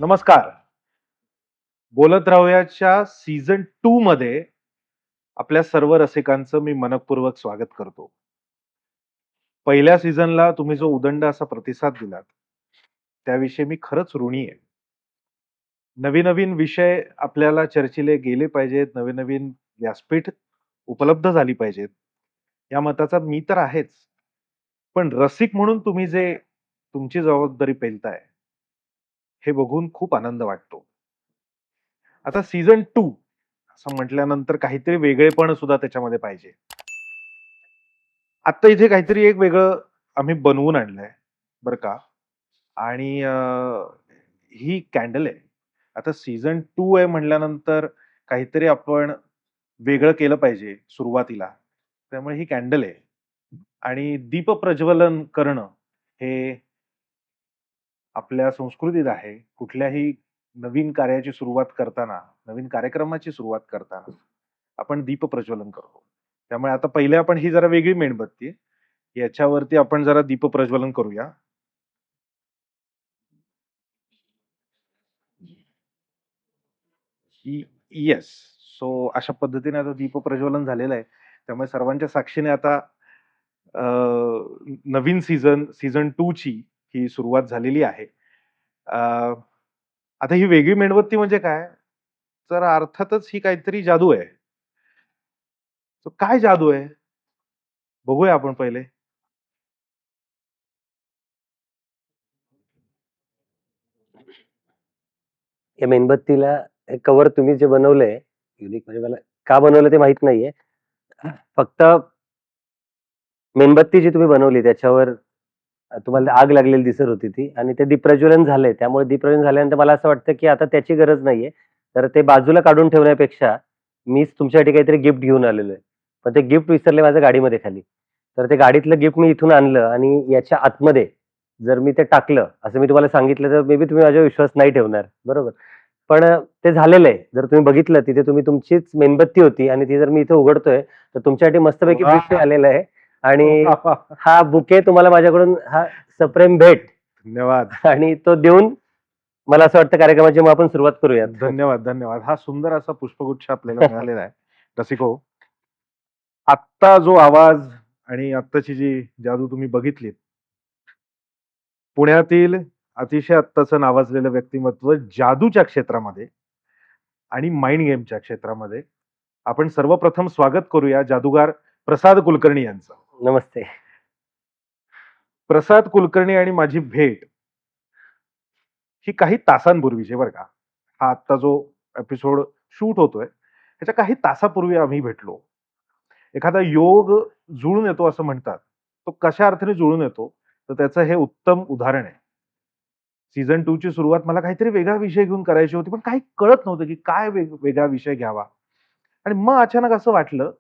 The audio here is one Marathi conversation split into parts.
नमस्कार. बोलत राहूयाच्या सीझन 2 मध्ये आपल्या सर्व रसिकांचं मी मनःपूर्वक स्वागत करतो. पहिल्या सीझनला तुम्ही जो उदंड असा प्रतिसाद दिलात, त्याविषयी मी खरंच ऋणी आहे. नवीन-नवीन विषय आपल्याला चर्चिले गेले पाहिजेत, नवीन-नवीन व्यासपीठ उपलब्ध झाली पाहिजेत. या मताचा मी तर आहेच. पण रसिक म्हणून तुम्ही जे तुमची जबाबदारी पेलताय, हे बघून खूप आनंद वाटतो. आता सीझन 2 असं म्हटल्यानंतर काहीतरी वेगळेपण सुद्धा त्याच्यामध्ये पाहिजे. आता इथे काहीतरी एक वेगळं आम्ही बनवून आणलंय बरं का. आणि ही कॅन्डल आहे. आता सीझन 2 आहे म्हटल्यानंतर काहीतरी आपण वेगळं केलं पाहिजे सुरुवातीला. त्यामुळे ही कॅन्डल आहे. आणि दीप प्रज्वलन करणं हे आपल्या संस्कृतीत आहे. कुठल्याही नवीन कार्याची सुरुवात करताना, नवीन कार्यक्रमाची सुरुवात करताना आपण दीप प्रज्वलन करतो. त्यामुळे आता पहिले आपण ही जरा वेगळी मेणबत्ती आहे. याच्यावरती आपण जरा दीप प्रज्वलन करूया. येस. सो अशा पद्धतीने आता दीप प्रज्वलन झालेलं आहे. त्यामुळे सर्वांच्या साक्षीने आता अ, नवीन सीझन 2 ची ही सुरुवात झालेली आहे. अ, आता ही वेगळी मेणबत्ती म्हणजे काय? तर अर्थातच ही काहीतरी जादू आहे. So काय जादू आहे? बघूया आपण पहिले. या मेणबत्तीला कव्हर तुम्ही जे बनवलंय युनिक, म्हणजे मला का बनवलं ते माहित नाहीये. फक्त मेणबत्ती जी तुम्ही बनवली त्याच्यावर तुम्हाला आग लागलेली दिसत होती ती, आणि ते दीपप्रज्वलन झालंय. त्यामुळे दीपप्रज्वलन झाल्यानंतर मला असं वाटतं की आता त्याची गरज नाहीये. तर ते बाजूला काढून ठेवण्यापेक्षा मीच तुमच्यासाठी काहीतरी गिफ्ट घेऊन आलेलो आहे. पण ते गिफ्ट विसरले माझ्या गाडीमध्ये खाली. तर ते गाडीतलं गिफ्ट मी इथून आणलं आणि याच्या आतमध्ये जर मी ते टाकलं, असं मी तुम्हाला सांगितलं, तर मे बी तुम्ही माझ्यावर विश्वास नाही ठेवणार. बरोबर. पण ते झालेलं आहे. जर तुम्ही बघितलं, तिथे तुम्ही तुमचीच मेणबत्ती होती आणि ती जर मी इथे उघडतोय, तर तुमच्यासाठी मस्तपैकी वाह! बुके आलेलं आहे. आणि वाह, वाह! हा बुके तुम्हाला माझ्याकडून हा सप्रेम भेट. धन्यवाद. आणि तो देऊन मला असं वाटतं कार्यक्रमाची मग आपण सुरुवात करूयात. धन्यवाद, धन्यवाद. हा सुंदर असा पुष्पगुच्छ आपल्याला मिळालेला आहे. रसिको, आत्ता जो आवाज आणि आत्ताची जी जादू तुम्ही बघितलीत, पुण्यातील अतिशय आत्ताचं नावाजलेलं व्यक्तिमत्व जादूच्या क्षेत्रामध्ये आणि माइंड गेमच्या क्षेत्रामध्ये आपण सर्वप्रथम स्वागत करूया जादूगार प्रसाद कुलकर्णी यांचं. नमस्ते. प्रसाद कुलकर्णी आणि माझी भेट ही काही तासांपूर्वीची बरं का. हा आत्ता जो एपिसोड शूट होतोय, त्याच्या काही तासापूर्वी आम्ही भेटलो. एखादा योग जुळून येतो असं म्हणतात. तो कशा अर्थाने जुळून येतो, तर त्याचं हे उत्तम उदाहरण आहे. सीझन 2 ची सुरुवात मला काहीतरी वेगळा विषय घेऊन करायची होती, पण काही कळत नव्हतं, की काय वेगळा विषय घ्यावा. आणि मग अचानक असं वाटलं,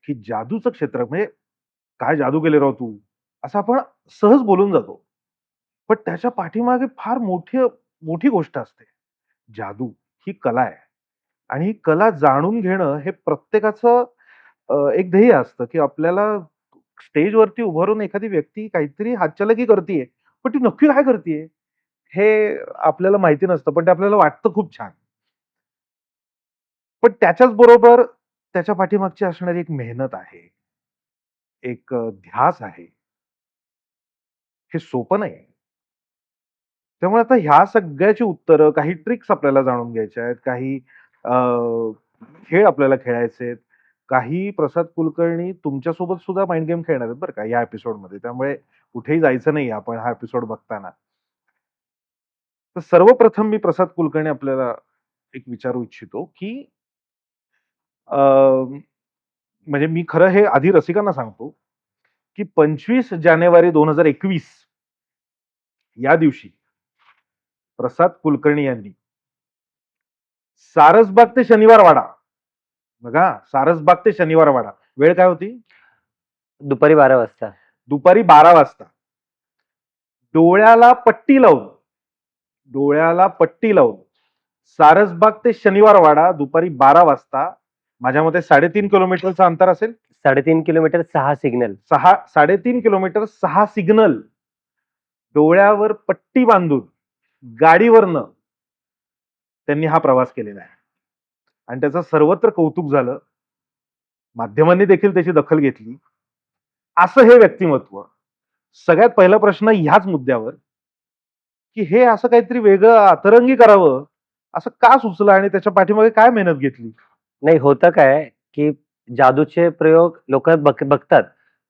की जादूचं क्षेत्र म्हणजे "काय जादू केली राव तू?" असं आपण सहज बोलून जातो. पण त्याच्या पाठीमागे फार मोठी गोष्ट असते. जादू ही कला आहे. आणि ही कला जाणून घेणं हे प्रत्येकाचं एक ध्येय असतं, की आपल्याला स्टेजवरती उभं राहून एखादी व्यक्ती काहीतरी हातचलाकी करतीये, पण ती नक्की काय करतीये? हे आपल्याला माहिती नसतं, पण ते आपल्याला वाटतं खूप छान. पण त्याच्याच बरोबर त्याच्या पाठीमागची असणारी एक मेहनत आहे. एक ध्यास आहे. हे सोपं नाही. त्यामुळे आता ह्या सगळ्याची उत्तरं, काही ट्रिक्स आपल्याला जाणून घ्यायच्या आहेत, काही अ, खेळ आपल्याला खेळायचे आहेत. काही प्रसाद कुलकर्णी तुमच्यासोबत सुद्धा माइंड गेम खेळणार आहेत बरं का या एपिसोडमध्ये. त्यामुळे कुठेही जायचं नाहीये आपण हा एपिसोड बघताना. तर सर्वप्रथम मी प्रसाद कुलकर्णी आपल्याला एक विचारू इच्छितो, की अ, म्हणजे मी खरं हे आधी रसिकांना सांगतो, की 25 जानेवारी 2021 या दिवशी प्रसाद कुलकर्णी यांनी सारसबाग ते शनिवार वाडा बघा, सारसबाग ते शनिवार वाडा. वेळ काय होती? दुपारी 12 वाजता. दुपारी 12 वाजता. डोळ्याला पट्टी लावून, डोळ्याला पट्टी लावून सारसबाग ते शनिवार वाडा दुपारी 12 वाजता, माझ्या मते 3.5 किलोमीटरचं अंतर असेल. 3.5 किलोमीटर 6 सिग्नल. 3.5 kilometre 6 signal. डोळ्यावर पट्टी बांधून गाडीवरनं त्यांनी हा प्रवास केलेला आहे आणि त्याचं सर्वत्र कौतुक झालं. माध्यमांनी देखील त्याची दखल घेतली. असं हे व्यक्तिमत्व. सगळ्यात पहिला प्रश्न ह्याच मुद्द्यावर, की हे असं काहीतरी वेगळं अतरंगी करावं, असं का सुचलं आणि त्याच्या पाठीमागे काय मेहनत घेतली? नाही होतं काय, की जादूचे प्रयोग लोकं बघतात.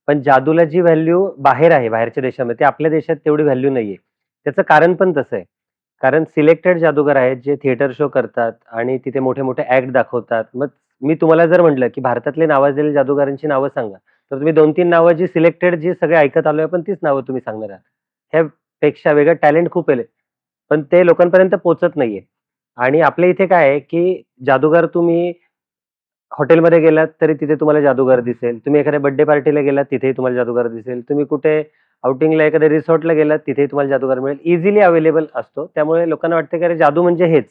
पण जादूला जी व्हॅल्यू बाहेर आहे, बाहेरच्या देशामध्ये, ते आपल्या देशात तेवढी व्हॅल्यू नाहीये. त्याचं कारण पण तसं आहे. कारण सिलेक्टेड जादूगार आहेत, जे थिएटर शो करतात आणि तिथे मोठे-मोठे ॲक्ट दाखवतात. मग मी तुम्हाला जर म्हटलं, की भारतातले नावाजलेले जादूगारांची नावं सांगा, तर तुम्ही 2-3 नावं जी सिलेक्टेड जी सगळे ऐकत आलोय आपण तीच नावं तुम्ही सांगणार आहात. ह्यापेक्षा वेगळं टॅलेंट खूप आहे. पण ते लोकांपर्यंत पोहोचत नाहीये. आणि आपल्या इथे काय आहे, की जादूगार तुम्ही हॉटेलमध्ये गेलात तरी तिथे तुम्हाला जादूगार दिसेल. तुम्ही एखाद्या बर्थडे पार्टीला गेलात तिथेही तुम्हाला जादूगार दिसेल. तुम्ही कुठे आउटिंगला एखाद्या रिसॉर्टला गेलात तिथेही तुम्हाला जादूगार मिळेल. इझिली अवेलेबल असतो. त्यामुळे लोकांना वाटतं की अरे जादू म्हणजे हेच.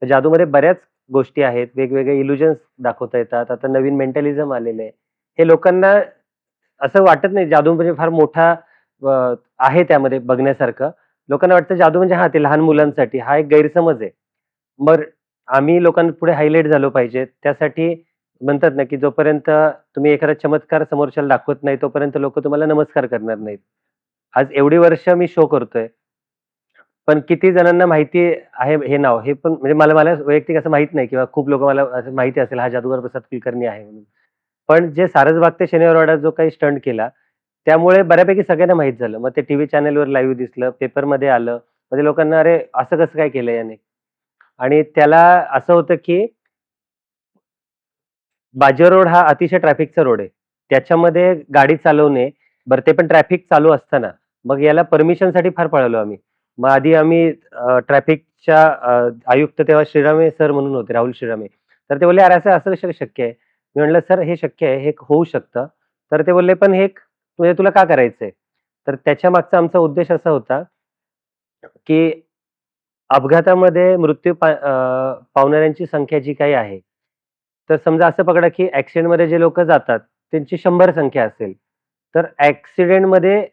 तर जादूमध्ये बऱ्याच गोष्टी आहेत. वेगवेगळे इल्युजन्स दाखवता येतात. आता नवीन मेंटॅलिझम आलेलं आहे. हे लोकांना असं वाटत नाही जादू म्हणजे फार मोठा आहे त्यामध्ये बघण्यासारखं. लोकांना वाटतं जादू म्हणजे हां, ते लहान मुलांसाठी. हा एक गैरसमज आहे. मग आम्ही लोकांपुढे हायलाइट झालो पाहिजे. त्यासाठी म्हणतात ना, की जोपर्यंत तुम्ही एखादा चमत्कार समोरच्याला दाखवत नाही, तोपर्यंत लोकं तुम्हाला नमस्कार करणार नाहीत. आज एवढी वर्ष मी शो करतोय. पण किती जणांना माहिती आहे हे नाव, हे पण म्हणजे मला मला वैयक्तिक असं माहीत नाही किंवा खूप लोकं मला असं माहिती असेल, हा जादूगार प्रसाद कुलकर्णी आहे म्हणून. पण जे सारसबाग ते शनिवारवाडा जो काही स्टंट केला, त्यामुळे बऱ्यापैकी सगळ्यांना माहीत झालं. मग ते टीव्ही चॅनलवर लाईव्ह दिसलं, पेपरमध्ये आलं. म्हणजे लोकांना "अरे, असं कसं काय केलं याने?" आणि त्याला असं होतं, की बाजीराव रोड हा अतिशय ट्रॅफिकचा रोड आहे. त्याच्यामध्ये गाडी चालवणे, बरं ते पण ट्रॅफिक चालू असताना. मग याला परमिशनसाठी फार पळालो आम्ही. मग आधी आम्ही ट्रॅफिकच्या आयुक्त तेव्हा श्रीरामे सर म्हणून होते, राहुल श्रीरामे. तर ते बोलले, "अरे असं असं कसं शक्य आहे?" मी म्हटलं, "सर हे शक्य आहे, हे होऊ शकतं." तर ते बोलले, "पण हे म्हणजे तुला का करायचंय?" तर त्याच्यामागचा आमचा उद्देश असा होता, की अपघातामध्ये मृत्यू पावणाऱ्यांची संख्या जी काही आहे, तर समजा असं पकडा की ॲक्सिडेंटमध्ये जे लोकं जातात, त्यांची 100 संख्या असेल. तर ॲक्सिडेंटमध्ये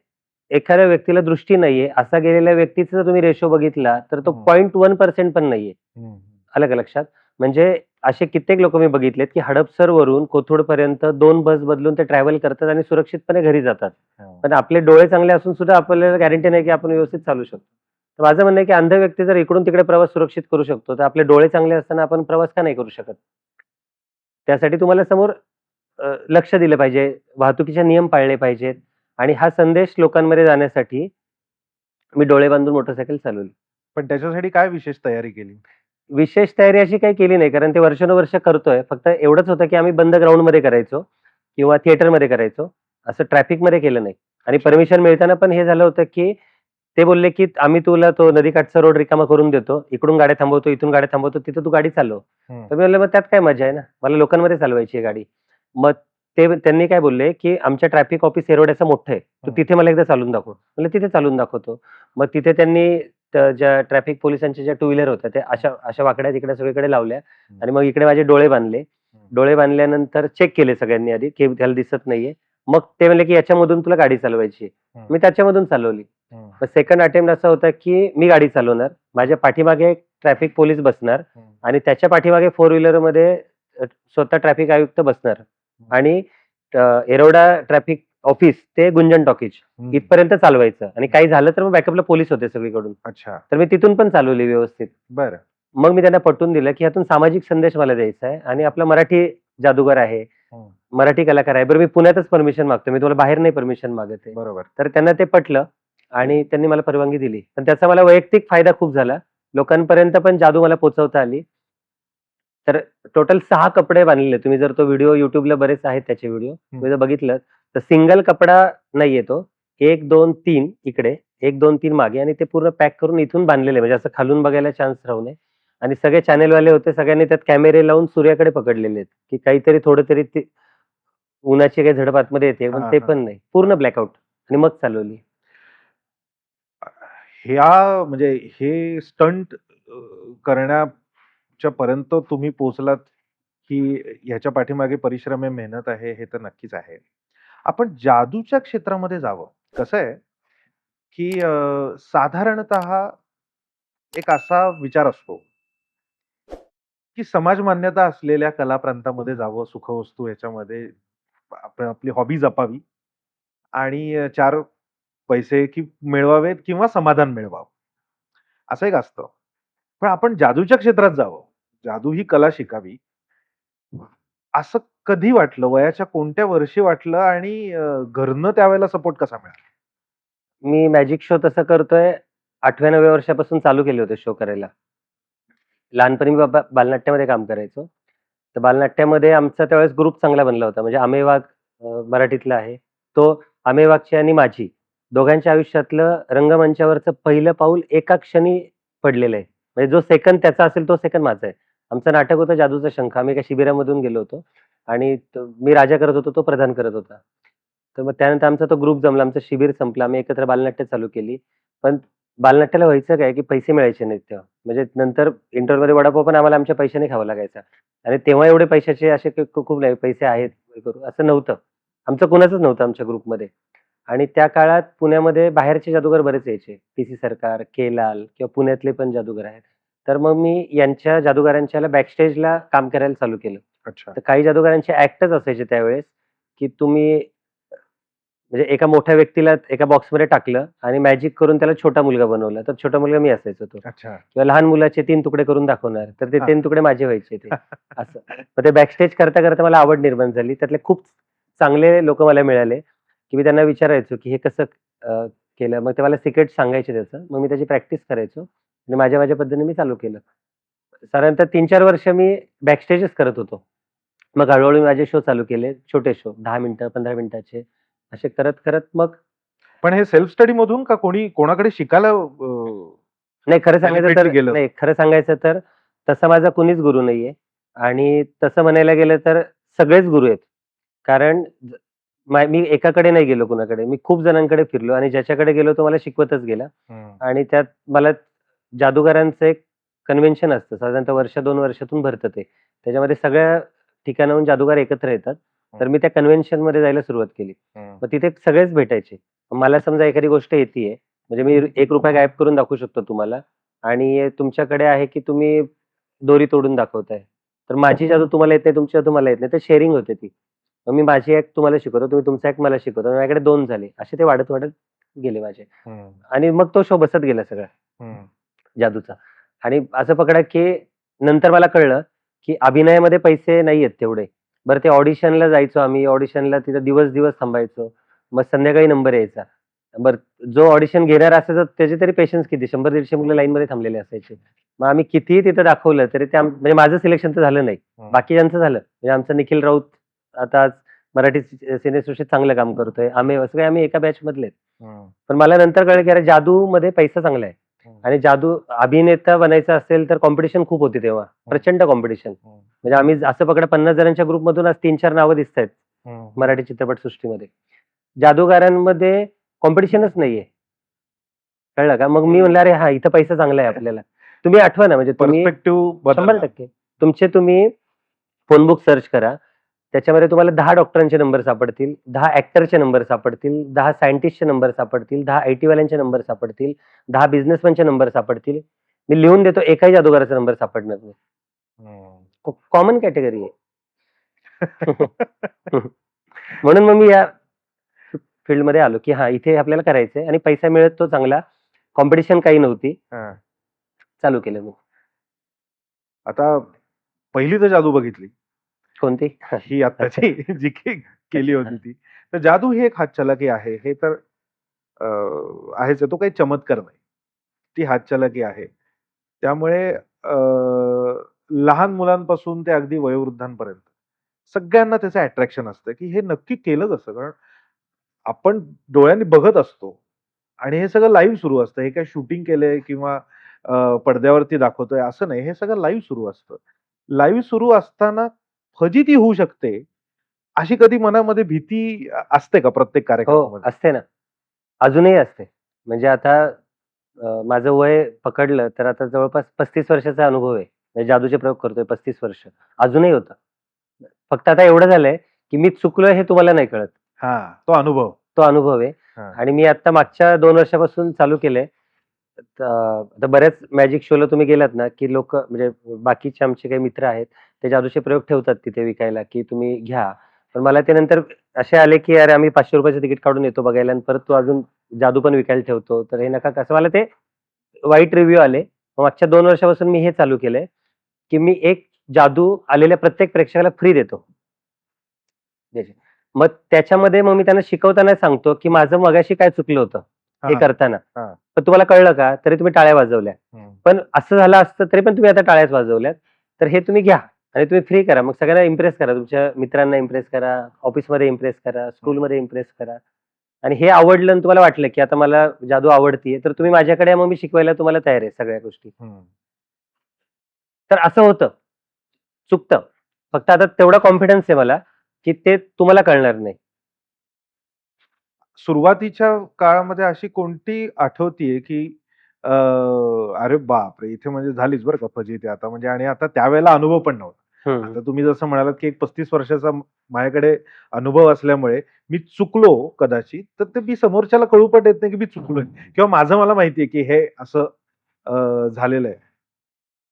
एखाद्या व्यक्तीला दृष्टी नाहीये, असा गेलेल्या व्यक्तीचा जर तुम्ही रेशो बघितला, तर तो हं. 0.1% पण नाहीये. हं. आलं का लक्षात? म्हणजे असे कित्येक लोकं मी बघितलेत, की हडपसरवरून कोथरूडपर्यंत 2 बस बदलून ते ट्रॅव्हल करतात आणि सुरक्षितपणे घरी जातात. हं. पण आपले डोळे चांगले असून सुद्धा आपल्याला गॅरंटी नाही, की आपण व्यवस्थित चालू शकतो. तर माझं म्हणणं आहे, की अंध व्यक्ती जर इकडून-तिकडे प्रवास सुरक्षित करू शकतो, तर आपले डोळे चांगले असताना आपण प्रवास का नाही करू शकत? त्यासाठी तुम्हाला समोर लक्ष दिलं पाहिजे, वाहतुकीचे नियम पाळले पाहिजेत आणि हा संदेश लोकांमध्ये जाण्यासाठी मी डोळे बांधून मोटरसायकल चालवली. पण त्याच्यासाठी काय विशेष तयारी केली? विशेष तयारी अशी काही केली नाही, कारण ते वर्षानुवर्ष करतोय. फक्त एवढंच होतं, की आम्ही बंद ग्राउंडमध्ये करायचो किंवा थिएटरमध्ये करायचो. असं ट्रॅफिकमध्ये केलं नाही. आणि अच्छा. परमिशन मिळताना पण हे झालं होतं, की ते बोलले, की "आम्ही तुला तो नदीकाठचा रोड रिकामा करून देतो. इकडून गाड्या थांबवतो, इथून गाड्या थांबवतो, तिथं तू गाडी चालव." हं. तर मी म्हणलं, "मग त्यात काय मजा आहे ना? मला लोकांमध्ये चालवायची आहे गाडी." मग त्यांनी काय बोलले, की "आमच्या ट्रॅफिक ऑफिस एरोड्याचं मोठं आहे. तू हं. तिथे मला एकदा चालवून दाखव." म्हणलं, "तिथे चालवून दाखवतो." मग तिथे त्यांनी ज्या ट्रॅफिक पोलिसांच्या ज्या टू व्हीलर होत्या, त्या अशा अशा वाकड्या-तिकड्या सगळीकडे लावल्या हं. आणि मग इकडे माझे डोळे बांधले. हं. डोळे बांधल्यानंतर चेक केले सगळ्यांनी आधी, की त्याला दिसत नाहीये. मग ते म्हणले, की "याच्यामधून तुला गाडी चालवायची आहे." हं. मी त्याच्यामधून चालवली. हं. मग सेकंड अटेम्प्ट असा होता, की मी गाडी चालवणार. माझ्या पाठीमागे ट्रॅफिक पोलीस बसणार हं. आणि त्याच्या पाठीमागे फोर व्हीलरमध्ये स्वतः ट्रॅफिक आयुक्त बसणार हं. आणि येरवडा ट्रॅफिक ऑफिस ते गुंजन टॉकीज हं. इथपर्यंत चालवायचं आणि काही झालं तर मग बॅकअपला पोलीस होते सगळीकडून. अच्छा. तर मी तिथून पण चालवली व्यवस्थित. बरं. मग मी त्यांना पटवून दिलं, की ह्यातून सामाजिक संदेश मला द्यायचा आहे आणि आपला मराठी जादूगार आहे, हं. मराठी कलाकार आहे. बरं मी पुण्यातच परमिशन मागतो. मी तुम्हाला बाहेर नाही परमिशन मागत आहे. बरोबर. तर त्यांना ते पटलं आणि त्यांनी मला परवानगी दिली. पण त्याचा मला वैयक्तिक फायदा खूप झाला. लोकांपर्यंत पण जादू मला पोहोचवता आली. तर टोटल 6 कपडे बांधलेले. तुम्ही जर तो व्हिडिओ YouTubeला बरेच आहेत त्याचे व्हिडिओ. हं. तुम्ही जर बघितलं तर सिंगल कपडा नाहीये तो. 1, 2, 3 इकडे, 1, 2, 3 मागे आणि ते पूर्ण पॅक करून इथून बांधलेलं आहे. म्हणजे असं खालून बघायला चान्स राहू नये. आणि सगळे चॅनलवाले होते. सगळ्यांनी त्यात कॅमेरे लावून सूर्याकडे पकडलेले आहेत, की काहीतरी थोडं तरी ते उन्हाची काही झडप आतमध्ये येते, पण हां, ते हां. पण नाही. पूर्ण ब्लॅकआउट आणि मग चालवली. ह्या म्हणजे हे स्टंट करण्याच्या पर्यंत तुम्ही पोहोचलात, की ह्याच्या पाठीमागे परिश्रम आहे, मेहनत आहे, हे तर नक्कीच आहे. आपण जादूच्या क्षेत्रामध्ये जावं. कसं आहे, की साधारणतः एक असा विचार असतो, की समाज मान्यता असलेल्या कला प्रांतामध्ये जावं, सुखवस्तू ह्याच्यामध्ये आपली हॉबी जपावी आणि 4 पैसे मिळवावेत किंवा समाधान मिळवावं. असं एक असतं. पण आपण जादूच्या क्षेत्रात जावं, जादू ही कला शिकावी, असं कधी वाटलं? वयाच्या कोणत्या वर्षी वाटलं आणि घरनं त्यावेळेला सपोर्ट कसा मिळाला? मी मॅजिक शो तसं करतोय 8व्या-9व्या वर्षापासून चालू केले होते शो करायला. लहानपणी मी बालनाट्यामध्ये काम करायचो. तर बालनाट्यामध्ये आमचा त्यावेळेस ग्रुप चांगला बनला होता. म्हणजे आमेय वाघ मराठीतला आहे. तो आमेय वाघची आणि माझी दोघांच्या आयुष्यातलं रंगमंचावरचं पहिलं पाऊल एका क्षणी पडलेलं आहे. म्हणजे जो सेकंद त्याचा असेल तो सेकंद माझा आहे. आमचं नाटक होतं जादूचा शंख. आम्ही एका शिबिरामधून गेलो होतो आणि मी राजा करत होतो, तो प्रधान करत होता. तर मग त्यानंतर आमचा तो ग्रुप जमला. आमचं शिबिर संपलं. आम्ही एकत्र बालनाट्य चालू केली. पण बालनाट्याला व्हायचं काय, की पैसे मिळायचे नाहीत तेव्हा. म्हणजे नंतर इंटरव्हलमध्ये वडापाव पण आम्हाला आमच्या पैशाने खावा लागायचा. आणि तेव्हा एवढे पैशाचे असे खूप नाही पैसे आहेत हे करू असं नव्हतं. आमचं कुणाचंच नव्हतं आमच्या ग्रुपमध्ये. आणि त्या काळात पुण्यामध्ये बाहेरचे जादूगार बरेच यायचे. पी.सी. सरकार, के. लाल किंवा पुण्यातले पण जादूगार आहेत. तर मग मी यांच्या जादूगारांच्या बॅकस्टेजला काम करायला चालू केलं. अच्छा. तर काही जादूगारांचे ॲक्टच असायचे त्यावेळेस, की तुम्ही म्हणजे एका मोठ्या व्यक्तीला एका बॉक्समध्ये टाकलं आणि मॅजिक करून त्याला छोटा मुलगा बनवला. तर छोटा मुलगा मी असायचो तो. अच्छा. किंवा लहान मुलाचे 3 तुकडे करून दाखवणार. तर ते हां. 3 तुकडे माझे व्हायचे ते. असं. मग ते बॅकस्टेज करता मला आवड निर्माण झाली. त्यातले खूप चांगले लोकं मला मिळाले, की मी त्यांना विचारायचो, की हे कसं केलं? मग ते मला सिक्रेट सांगायचे त्याचं. मग मी त्याची प्रॅक्टिस करायचो आणि माझ्या पद्धतीने मी चालू केलं. साधारणतः 3-4 वर्ष मी बॅकस्टेजच करत होतो. मग हळू-हळू माझे शो चालू केले. छोटे शो 10 मिनिटं, 15 मिनिटाचे. असे करत मग पण हे सेल्फ स्टडी मधून का कोणाकडे शिकायला नाही खरं सांगायचं deliberately तर गेलं? नाही खरं सांगायचं तर तसा माझा कुणीच गुरु नाहीये आणि तसं म्हणायला गेलं तर सगळेच गुरु आहेत. कारण मी एकाकडे नाही गेलो कुणाकडे. मी खूप जणांकडे फिरलो आणि ज्याच्याकडे गेलो तो मला शिकवतच गेला हं. आणि त्यात मला जादूगारांचं एक कन्व्हेन्शन असतं. साधारणतः वर्ष 2 वर्षातून भरतं ते. त्याच्यामध्ये सगळ्या ठिकाणाहून जादूगार एकत्र येतात. तर मी त्या कन्व्हेन्शनमध्ये जायला सुरुवात केली. हं. मग तिथे सगळेच भेटायचे. मला समजा एखादी गोष्ट येतीये, म्हणजे मी ₹1 गायब करून दाखवू शकतो तुम्हाला आणि तुमच्याकडे आहे की तुम्ही दोरी तोडून दाखवताय. तर माझी जादू तुम्हाला येत नाही, तुमची जादू मला येत नाही. तर शेअरिंग होते ती. मग मी माझी ॲक्ट तुम्हाला शिकवतो, तुम्ही तुमचा ॲक्ट मला शिकवता. माझ्याकडे 2 झाले. असे ते वाढत गेले माझे. हं. आणि मग तो शो बसत गेला सगळा हं. जादूचा. आणि असं पकडा की नंतर मला कळलं, की अभिनयामध्ये पैसे नाहीयेत तेवढे. बरं ते ऑडिशनला जायचो आम्ही. ऑडिशनला तिथं दिवस-दिवस थांबायचो. मग संध्याकाळी नंबर यायचा. बरं जो ऑडिशन घेणारा असायचा त्याचे तरी पेशन्स किती 100-150 मुलं लाईनमध्ये थांबलेले असायचे. मग आम्ही कितीही तिथं दाखवलं तरी ते म्हणजे माझं सिलेक्शन तर झालं नाही. हं. बाकीच्यांचं झालं. म्हणजे आमचा निखिल राऊत आता आज मराठी सिनेसृष्टीत चांगलं काम करतोय. सगळे आम्ही एका बॅचमधले आहेत. हं. पण मला नंतर कळलं की अरे जादूमध्ये पैसा चांगला आहे. आणि जादू अभिनेता बनायचं असेल तर कॉम्पिटिशन खूप होती तेव्हा. प्रचंड कॉम्पिटिशन. हं. म्हणजे आम्ही असं पकडा 50 जणांच्या ग्रुपमधून आज 3-4 नावं दिसतायत हं. मराठी चित्रपटसृष्टीमध्ये. जादूगारांमध्ये कॉम्पिटिशनच नाहीये. कळलं का? मग मी म्हणलं, "अरे हां, इथं पैसा चांगला आहे आपल्याला." तुम्ही आठवा ना म्हणजे तुम्ही पर्स्पेक्टिव्ह बदलला. 100% तुम्ही फोन बुक सर्च करा. त्याच्यामध्ये तुम्हाला 10 डॉक्टरांचे नंबर सापडतील, 10 ॲक्टरचे नंबर सापडतील, 10 सायंटिस्टचे नंबर सापडतील, 10 आय-टी वाल्यांचे नंबर सापडतील, 10 बिझनेसमॅनचे नंबर सापडतील. मी लिहून देतो एकाही जादूगाराचा नंबर सापडणार नाही. हं. कॉमन कॅटेगरी आहे. म्हणून मग मी या फील्डमध्ये आलो, की हां, इथे आपल्याला करायचंय आणि पैसा मिळत तो चांगला. कॉम्पिटिशन काही नव्हती. हां. चालू केलं मी. आता पहिली तर जादू बघितली. कोणती? ही आत्ताची जी काही केली होती ती. तर जादू ही एक हातचलाकी आहे. हे तर आहेच आहे. तो काही चमत्कार नाही. ती हातचलाकी आहे. त्यामुळे लहान मुलांपासून ते अगदी वयोवृद्धांपर्यंत सगळ्यांना त्याचं अट्रॅक्शन असतं, की हे नक्की केलं कसं? कारण आपण डोळ्यांनी बघत असतो आणि हे सगळं लाईव्ह सुरू असतं. हे काय शूटिंग केलंय किंवा पडद्यावरती दाखवतोय असं नाही. हे सगळं लाईव्ह सुरू असतं. लाईव्ह सुरू असताना फजिती होऊ शकते, अशी कधी मनामध्ये भीती असते का प्रत्येक हो, कार्यक्रमामध्ये? असते ना. अजूनही असते. म्हणजे आता माझं वय पकडलं तर आता जवळपास 35 वर्षाचा अनुभव आहे. म्हणजे जादूचे प्रयोग करतोय 35 वर्ष. अजूनही होतं. फक्त आता एवढं झालंय, की मी चुकलोय हे तुम्हाला नाही कळत. हां, तो अनुभव. तो अनुभव आहे हां. आणि मी आता मागच्या 2 वर्षापासून चालू केलंय. आता बऱ्याच मॅजिक शोला तुम्ही गेलात ना, की लोकं म्हणजे बाकीचे आमचे काही मित्र आहेत, ते जादूचे प्रयोग ठेवतात तिथे विकायला, की तुम्ही घ्या. पण मला ते नंतर असे आले, की "अरे, आम्ही ₹500 तिकीट काढून येतो बघायला आणि परत तू अजून जादू पण विकायला ठेवतो, तर हे नका." असं मला ते वाईट रिव्ह्यू आले. मग मागच्या 2 वर्षापासून मी हे चालू केलंय, की मी एक जादू आलेल्या प्रत्येक प्रेक्षकाला फ्री देतो. द्यायचे. मग त्याच्यामध्ये मग मी त्यांना शिकवताना सांगतो, की माझं मगाशी काय चुकलं होतं, हे हां, करताना. हां. तर तुम्हाला कळलं का? तरी तुम्ही टाळ्या वाजवल्या. हं. पण असं झालं असतं तरी पण तुम्ही आता टाळ्याच वाजवल्यात. तर हे तुम्ही घ्या आणि तुम्ही फ्री करा. मग सगळ्यांना इम्प्रेस करा. तुमच्या मित्रांना इम्प्रेस करा, ऑफिसमध्ये इम्प्रेस करा, स्कूलमध्ये इम्प्रेस करा. आणि हे आवडलं आणि तुम्हाला वाटलं, की आता मला जादू आवडतीये, तर तुम्ही माझ्याकडे या, मग मी शिकवायला तुम्हाला तयार आहे सगळ्या गोष्टी. हं. तर असं होतं. चुकतं. फक्त आता तेवढा कॉन्फिडन्स आहे मला, की ते तुम्हाला कळणार नाही. सुरुवातीच्या काळामध्ये अशी कोणती आठवतीये, की अ, अरे बापरे! इथे म्हणजे झालीच बरं का फजिती आता म्हणजे आणि आता त्यावेळेला अनुभव पण नव्हता. हं. आता तुम्ही जसं म्हणालात, की एक 35 वर्षाचा माझ्याकडे अनुभव असल्यामुळे मी चुकलो कदाचित, तर ते मी समोरच्याला कळू पण देत नाही, की मी चुकलोय किंवा माझं मला माहिती आहे, की हे असं झालेलं आहे.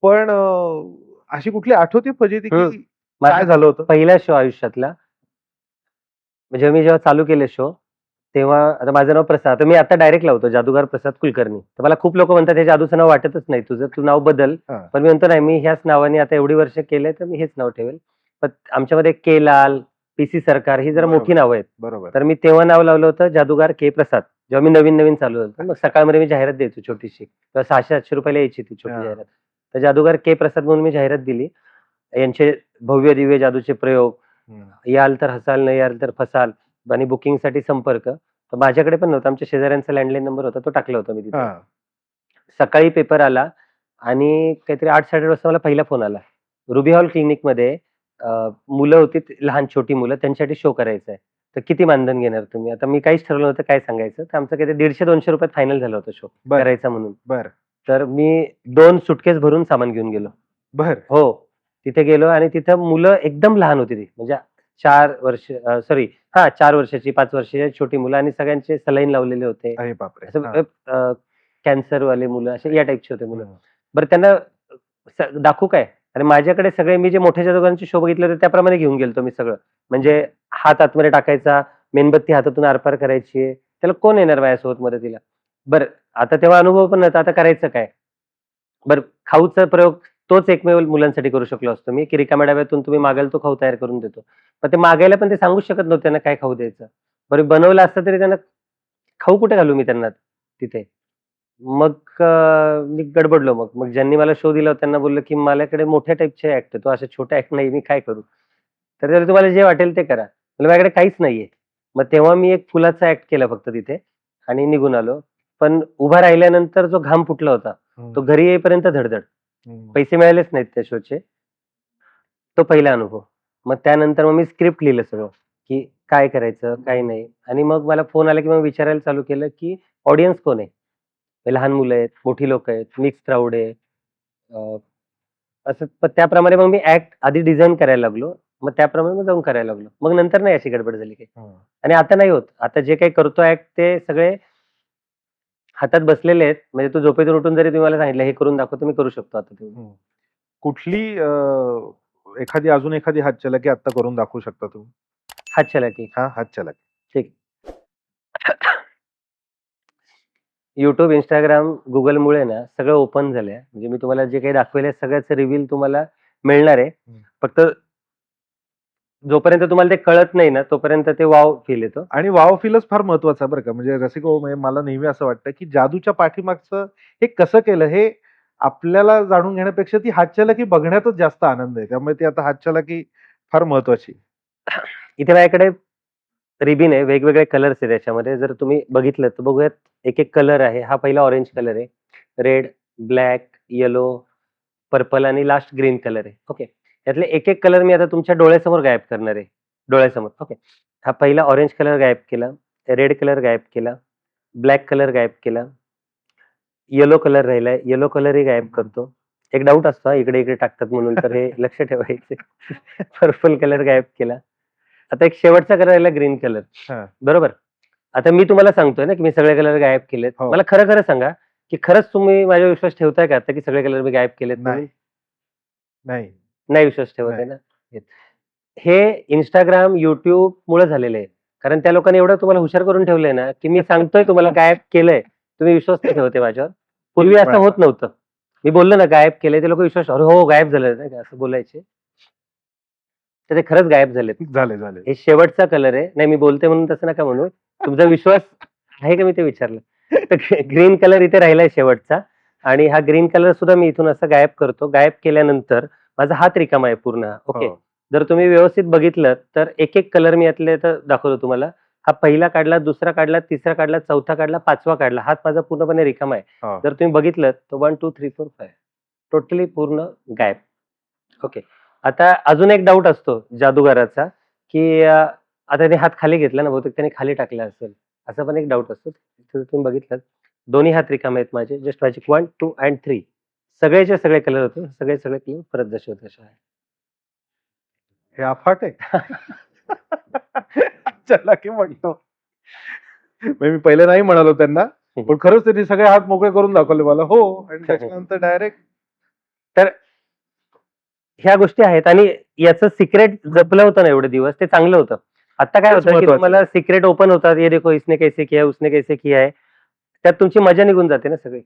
पण अशी कुठली आठवते फजिती, हं. की माझा काय झालं होतं? पहिला शो आयुष्यातला. म्हणजे मी जेव्हा चालू केले शो, तेव्हा आता माझं नाव प्रसाद. आता मी आता डायरेक्ट लावतो जादूगार प्रसाद कुलकर्णी. तर मला खूप लोकं म्हणतात, "हे जादूचं नाव वाटतच नाही तुझं, तू नाव बदल." हां. पण मी म्हणतो, "नाही, मी ह्याच नावाने आता एवढी वर्ष केलंय, तर मी हेच नाव ठेवेल." पण आमच्यामध्ये के. लाल, पी.सी. सरकार ही जरा मोठी बरोबर, नावं आहेत. बरोबर. तर मी तेव्हा नाव लावलं होतं जादूगार के. प्रसाद. जेव्हा मी नवीन-नवीन चालू झालो होतो. मग सकाळमध्ये मी जाहिरात द्यायचो छोटीशी. तेव्हा ₹600-700 ला यायची ती छोटी हां. जाहिरात. तर जादूगार के. प्रसाद म्हणून मी जाहिरात दिली. यांचे भव्य-दिव्य जादूचे प्रयोग, हं. याल तर हसाल, नाही याल तर फसाल आणि बुकिंगसाठी संपर्क. तर माझ्याकडे पण नव्हता. आमच्या शेजाऱ्यांचा लँडलाईन नंबर होता. तो टाकला होता मी तिथे. हां. सकाळी पेपर आला आणि काहीतरी 8-8:30 वाजता मला पहिला फोन आला. रुबी हॉल क्लिनिकमध्ये अ, मुलं होती लहान छोटी मुलं त्यांच्यासाठी शो करायचा आहे. तर किती मानधन घेणार तुम्ही? आता मी काहीच ठरवलं नव्हतं काय सांगायचं. तर आमचं काहीतरी ₹150-200 फायनल झालं होतं शो बरं, करायचा म्हणून. बरं, तर मी 2 सुटकेस भरून सामान घेऊन गेलो. बरं. हो. तिथे गेलो आणि तिथं मुलं एकदम लहान होती ती. म्हणजे 4 वर्ष सॉरी 4 वर्षाची, 5 वर्षाची छोटी मुलं आणि सगळ्यांचे सलाईन लावलेले होते. अरे बापरे! असं हां. कॅन्सरवाले मुलं असे या टाइपचे होते मुलं. हं. बरं त्यांना दाखवू काय? आणि माझ्याकडे सगळे मी जे मोठ्या जादूगारांचे शो बघितले होते त्याप्रमाणे घेऊन गेलतो मी सगळं. म्हणजे हात आतमध्ये टाकायचा, मेणबत्ती हातातून आरपार करायची. त्याला कोण येणार माझ्यासोबत मदतीला? बरं आता तेव्हा अनुभव पण नव्हता. आता करायचं काय? बरं खाऊचा प्रयोग तोच एकमेव मुलांसाठी करू शकलो असतो मी, की रिकाम्या डब्यातून तुम्ही मागाल तो खाऊ तयार करून देतो. पण ते मागायला पण ते सांगूच शकत नव्हते त्यांना काय खाऊ द्यायचं. बरं बनवलं असतं तरी त्यांना खाऊ कुठे घालू मी त्यांना तिथे? मग मी गडबडलो मग. मग ज्यांनी मला शो दिला होता त्यांना बोललो, की "माझ्याकडे मोठ्या टाइपचे ॲक्ट आहे. तो अशा छोट्या ॲक्ट नाही. मी काय करू?" तर ते "तुम्हाला जे वाटेल ते करा." म्हणलं, "माझ्याकडे काहीच नाहीये." मग तेव्हा मी एक फुलाचा ॲक्ट केला फक्त तिथे आणि निघून आलो. पण उभा राहिल्यानंतर जो घाम फुटला होता, हं, तो घरी येईपर्यंत धड हं. पैसे मिळालेच नाहीत त्या शोचे. तो पहिला अनुभव. मग त्यानंतर मग मी स्क्रिप्ट लिहिलं सगळं, की काय करायचं, काय नाही आणि मग मला फोन आला, की मग विचारायला चालू केलं, की ऑडियन्स कोण आहे? लहान मुलं आहेत, मोठी लोकं आहेत, मिक्स क्राउड आहे. अ, असं मग त्याप्रमाणे मग मी ॲक्ट आधी डिझाइन करायला लागलो. मग त्याप्रमाणे मग जाऊन करायला लागलो. मग नंतर नाही अशी गडबड झाली काही. हं, आणि आता नाही होत. आता जे काही करतो ॲक्ट ते सगळे हातात बसलेले आहेत. म्हणजे तू झोपेतून उठून जरी तुम्ही मला सांगितलं, हे करून दाखव, तर मी करू शकतो आता ते. हं. कुठली एखादी अजून एखादी हातचलाकी आत्ता करून दाखवू शकता तुम्ही? हां, चला ठीक. हां, हातचलाकी. ठीक. YouTube, Instagram, Googleमुळे ना सगळं ओपन झालंय. म्हणजे मी तुम्हाला जे काही दाखवलंय सगळ्याच रिव्हील तुम्हाला मिळणार आहे. हं. फक्त जोपर्यंत तुम्हाला ते कळत नाही ना, तोपर्यंत ते वॉव फील येतो. आणि वॉव फीलच फार महत्वाचं आहे बरं का. म्हणजे रसिक हो, म्हणजे मला नेहमी असं वाटतं, की जादूच्या पाठीमागचं हे कसं केलं हे आपल्याला जाणून घेण्यापेक्षा ती हातचलाकी बघण्यातच जास्त आनंद आहे. त्यामुळे ती आता हातचलाकी फार महत्वाची. इथे माझ्याकडे रिबीन आहे. वेगवेगळे कलर्स आहेत त्याच्यामध्ये. जर तुम्ही बघितलं तर बघूयात एक-एक कलर आहे. हा पहिला ऑरेंज कलर आहे. रेड, ब्लॅक, येलो, पर्पल आणि लास्ट ग्रीन कलर आहे. ओके. यातले एक-एक कलर मी आता तुमच्या डोळ्यासमोर गायब करणार आहे. डोळ्यासमोर. ओके. हा पहिला ऑरेंज कलर गायब केला. रेड कलर गायब केला. ब्लॅक कलर गायब केला. येलो कलर राहिलाय. येलो कलरही गायब करतो. एक डाउट असतो हां, इकडे-इकडे टाकतात म्हणून तर हे लक्ष ठेवायचं. पर्पल कलर गायब केला. आता एक शेवटचा कलर राहिला ग्रीन कलर. हां. बरोबर? आता मी तुम्हाला सांगतोय ना, की मी सगळे कलर गायब केलेत. हो. मला खरं-खरं सांगा, की खरंच तुम्ही माझ्यावर विश्वास ठेवताय का आता, की सगळे कलर मी गायब केलेत नाही. म्हणून? नाही. नाही विश्वास ठेवत आहे नाही. ना? हे Instagram, YouTube मुळे झालेलं आहे. कारण त्या लोकांनी एवढं तुम्हाला हुशार करून ठेवलंय ना, की मी सांगतोय तुम्हाला गायब केलंय. तुम्ही विश्वास नाही ठेवत आहे माझ्यावर. पूर्वी असं होत नव्हतं. मी बोललो ना गायब केलंय, ते लोकं विश्वास "अरे हो, गायब झालं" नाही का असं बोलायचे. तर ते खरंच गायब झालेत. झाले. हे शेवटचा कलर आहे. नाही मी बोलतोय म्हणून तसं नका म्हणू. तुमचा विश्वास आहे का मी ते विचारलं. तर ग्रीन कलर इथे राहिलाय शेवटचा आणि हा ग्रीन कलर सुद्धा मी इथून असं गायब करतो. गायब केल्यानंतर माझा हात रिकामा आहे पूर्ण. ओके. हो. जर तुम्ही व्यवस्थित बघितलं तर एक कलर मी यातले तर दाखवतो तुम्हाला. हा पहिला काढला, दुसरा काढला, तिसरा काढला, चौथा काढला, 5वा काढला. हात माझा पूर्णपणे रिकामा आहे. हो. जर तुम्ही बघितलं तर 1, 2, 3, 4, 5 टोटली पूर्ण गायब. ओके. आता अजून एक डाऊट असतो जादूगाराचा, की आता त्याने हात खाली घेतला ना, बहुतेक त्याने खाली टाकला असेल. असा पण एक डाऊट असतो. तर तुम्ही बघितलात दोन्ही हात रिकामे आहेत माझे. जस्ट मॅजिक 1, 2 अँड 3 सगळेच्या सगळे कलर होते. सगळे कलर परत जसे होते तसे आहे. हे अफाट आहे. चला की म्हणतो. म्हणजे मी पहिले नाही म्हणालो त्यांना, पण खरंच त्यांनी सगळे हात मोकळे करून दाखवले मला. हो आणि त्याच्यानंतर डायरेक्ट तर ह्या गोष्टी आहेत आणि याचं सिक्रेट जपलं होतं ना एवढे दिवस ते चांगलं होतं. आता काय तेच होतं, की महत्वाचं तुम्हाला सिक्रेट ओपन होतात. ये देखो इसने कैसे किया है, उसने कैसे किया है. त्यात तुमची मजा निघून जाते ना सगळी.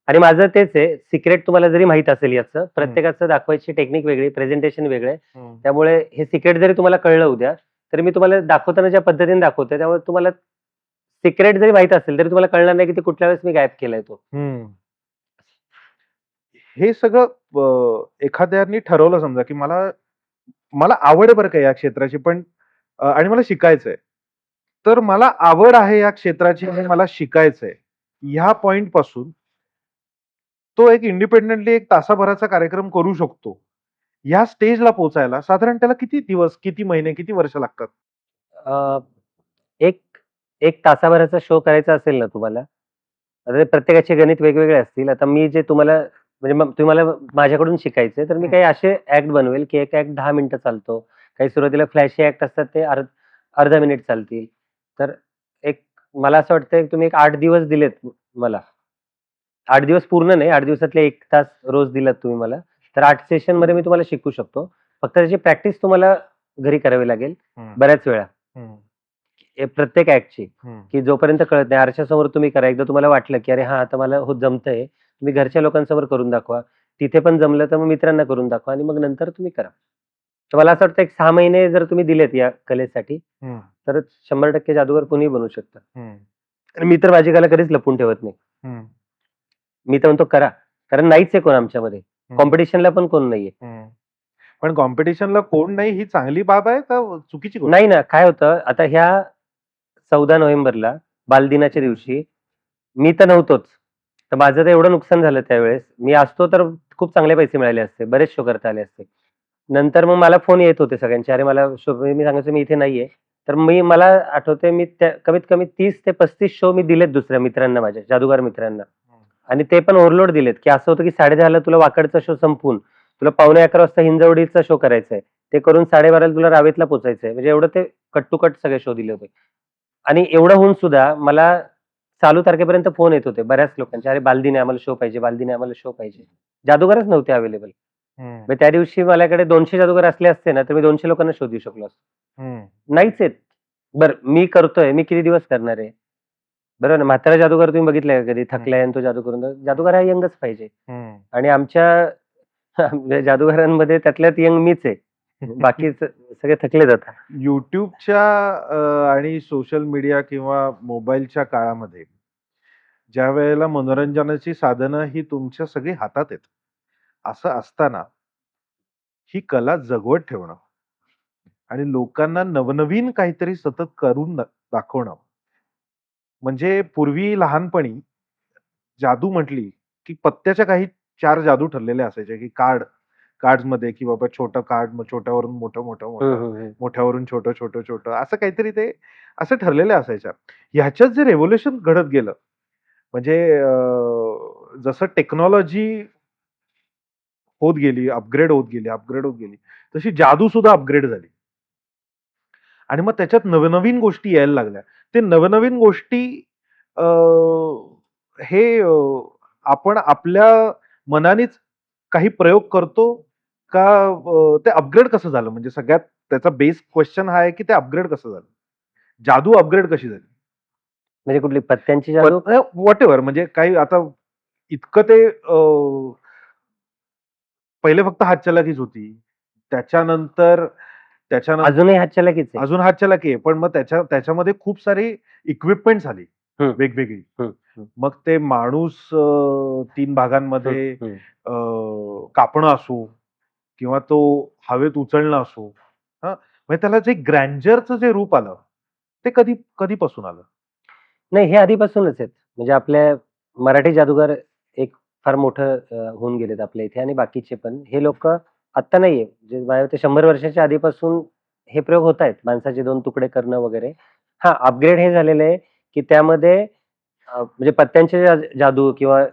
आणि माझं तेच आहे, सिक्रेट तुम्हाला जरी माहीत असेल याचं, प्रत्येकाचं दाखवायची टेक्निक वेगळी, प्रेझेंटेशन वेगळं आहे. त्यामुळे हे सिक्रेट जरी तुम्हाला कळलं उद्या, तरी मी तुम्हाला दाखवताना ज्या पद्धतीने दाखवतोय, त्यामुळे तुम्हाला सिक्रेट जरी माहीत असेल, तरी तुम्हाला कळणार नाही, की ते कुठल्या वेळेस मी गायब केलाय तो. हे सगळं एखाद्याने ठरवलं समजा, की मला मला आवड आहे बरं का या क्षेत्राची पण आणि मला शिकायचंय. तर मला आवड आहे या क्षेत्राची आणि मला शिकायचंय. ह्या पॉइंट पासून तो एक इंडिपेंडेंटली एक तासाभराचा कार्यक्रम करू शकतो. ह्या स्टेजला पोहोचायला साधारण त्याला किती दिवस, किती महिने, किती वर्ष लागतात? अ, एक 1 तासाभराचा शो करायचा असेल ना तुम्हाला, आता ते प्रत्येकाचे गणित वेगवेगळे असतील. आता मी जे तुम्हाला म्हणजे मग तुम्हाला माझ्याकडून शिकायचंय, तर मी काही असे ॲक्ट बनवेल, की एक ॲक्ट 10 मिनिटं चालतो. काही सुरुवातीला फ्लॅशी ॲक्ट असतात ते अर्धा मिनिट चालतील. तर एक मला असं वाटतंय तुम्ही एक 8 दिवस दिलेत मला. 8 दिवस पूर्ण नाही, 8 दिवसातले 1 तास रोज दिलात तुम्ही मला. तर 8 सेशनमध्ये मी तुम्हाला शिकवू शकतो. फक्त त्याची प्रॅक्टिस तुम्हाला घरी करावी लागेल बऱ्याच वेळा. प्रत्येक ॲक्टची, की जोपर्यंत कळत नाही आरशासमोर तुम्ही करा. एकदा तुम्हाला वाटलं, की अरे हां, आता मला हो जमतंय. तुम्ही घरच्या लोकांसमोर करून दाखवा. तिथे पण जमलं तर मग मित्रांना करून दाखवा आणि मग नंतर तुम्ही करा. तर मला असं वाटतं एक 6 महिने जर तुम्ही दिलेत या कलेसाठी, तर 100% जादूगार कोणीही बनू शकतं. आणि मी तर माझी कला कधीच लपवून ठेवत नाही. मी तर म्हणतो करा. कारण नाहीच आहे कोण आमच्यामध्ये. कॉम्पिटिशनला पण कोण नाहीये. पण कॉम्पिटिशनला कोण नाही ही चांगली बाब आहे का चुकीची गोष्ट? नाही ना, काय होतं आता ह्या 14 नोव्हेंबरला बालदिनाच्या दिवशी मी तर नव्हतोच. तर माझं तर एवढं नुकसान झालं त्यावेळेस. मी असतो तर खूप चांगले पैसे मिळाले असते. बरेच शो करता आले असते. नंतर मग मला फोन येत होते सगळ्यांचे, "अरे मला शो" मी सांगायचो, "मी इथे नाहीये." तर मला आठवतंय मी त्या कमीत कमी 30 ते 35 शो मी दिलेत दुसऱ्या मित्रांना माझ्या, जादूगार मित्रांना. आणि ते पण ओव्हरलोड दिलेत, की असं होतं की 10:30ला तुला वाकडचा शो संपवून, तुला 11:45 वाजता हिंजवडीचा शो करायचा आहे. ते करून 12:30ला तुला रावेतला पोहोचायचंय. म्हणजे एवढं ते कट टू कट सगळे शो दिले होते. आणि एवढं होऊन सुद्धा मला चालू तारखेपर्यंत फोन येत होते बऱ्याच लोकांचे, "अरे बालदिन आहे, आम्हाला शो पाहिजे, बालदिन आहे, आम्हाला शो पाहिजे." जादूगारच नव्हते अवेलेबल. मग त्या दिवशी माझ्याकडे 200 जादूगार असले असते ना, तर मी 200 लोकांना शो देऊ शकलो असतो. नाहीच आहेत. बरं मी करतोय, मी किती दिवस करणार आहे? बरोबर ना. म्हातारा जादूगार तुम्ही बघितलाय का कधी? थकलाय आणि तो जादू करून जादूगार हा यंगच पाहिजे. आणि आमच्या जादूगारांमध्ये त्यातल्यात यंग मीच आहे. बाकी सगळे थकलेत आता. YouTubeच्या आणि सोशल मीडिया किंवा मोबाईलच्या काळामध्ये ज्यावेळेला मनोरंजनाची साधनं ही तुमच्या सगळी हातात आहेत. असं असताना ही कला जगवत ठेवणं आणि लोकांना नवनवीन काहीतरी सतत करून दाखवणं. म्हणजे पूर्वी लहानपणी जादू म्हटली, की पत्त्याच्या काही 4 जादू ठरलेल्या असायच्या, की कार्ड्समध्ये की बाबा छोटं कार्ड, मग छोट्यावरून मोठं, मोठं, मोठं, मोठ्यावरून छोटं, छोटं, छोटं असं काहीतरी ते असं ठरलेल्या असायच्या. ह्याच्यात जे रेव्होल्यूशन घडत गेलं, म्हणजे जसं टेक्नॉलॉजी होत गेली, अपग्रेड होत गेली, तशी जादू सुद्धा अपग्रेड झाली. आणि मग त्याच्यात नवनवीन गोष्टी यायला लागल्या. ते नवनवीन गोष्टी अ, हे आपण आपल्या मनानेच काही प्रयोग करतो का ते अपग्रेड कसं झालं? म्हणजे सगळ्यात त्याचा बेस क्वेश्चन हा आहे की ते अपग्रेड कसं झालं? जादू अपग्रेड कशी झाली? म्हणजे कुठली पत्त्यांची जादू? व्हॉटएव्हर म्हणजे काही आता इतकं ते पहिले फक्त हातचलाखीच होती. त्याच्यानंतर त्याच्यानंतर अजूनही हातचलाखीच आहे. अजून हातचलाखी आहे. पण मग त्याच्यामध्ये खूप सारी इक्विपमेंट्स आली हं. वेगवेगळी. हं, हं, मग ते माणूस 3 हं, भागांमध्ये हं. कापणं असो किंवा तो हवेत उचलणं असो. हां, म्हणजे त्याला जे ग्रँडरचं जे रूप आलं, ते कधीपासून आलं? नाही, हे आधीपासूनच आहेत. म्हणजे आपल्या मराठी जादूगार एक फार मोठं होऊन गेलेत आपल्या इथे आणि बाकीचे पण. हे लोकं आत्ता नाहीये. जे माझ्या मते 100 वर्षाच्या आधीपासून हे प्रयोग होतायत. माणसाचे 2 तुकडे करणं वगैरे. हां, अपग्रेड हे झालेलं आहे, की त्यामध्ये म्हणजे पत्त्यांचे जादू किंवा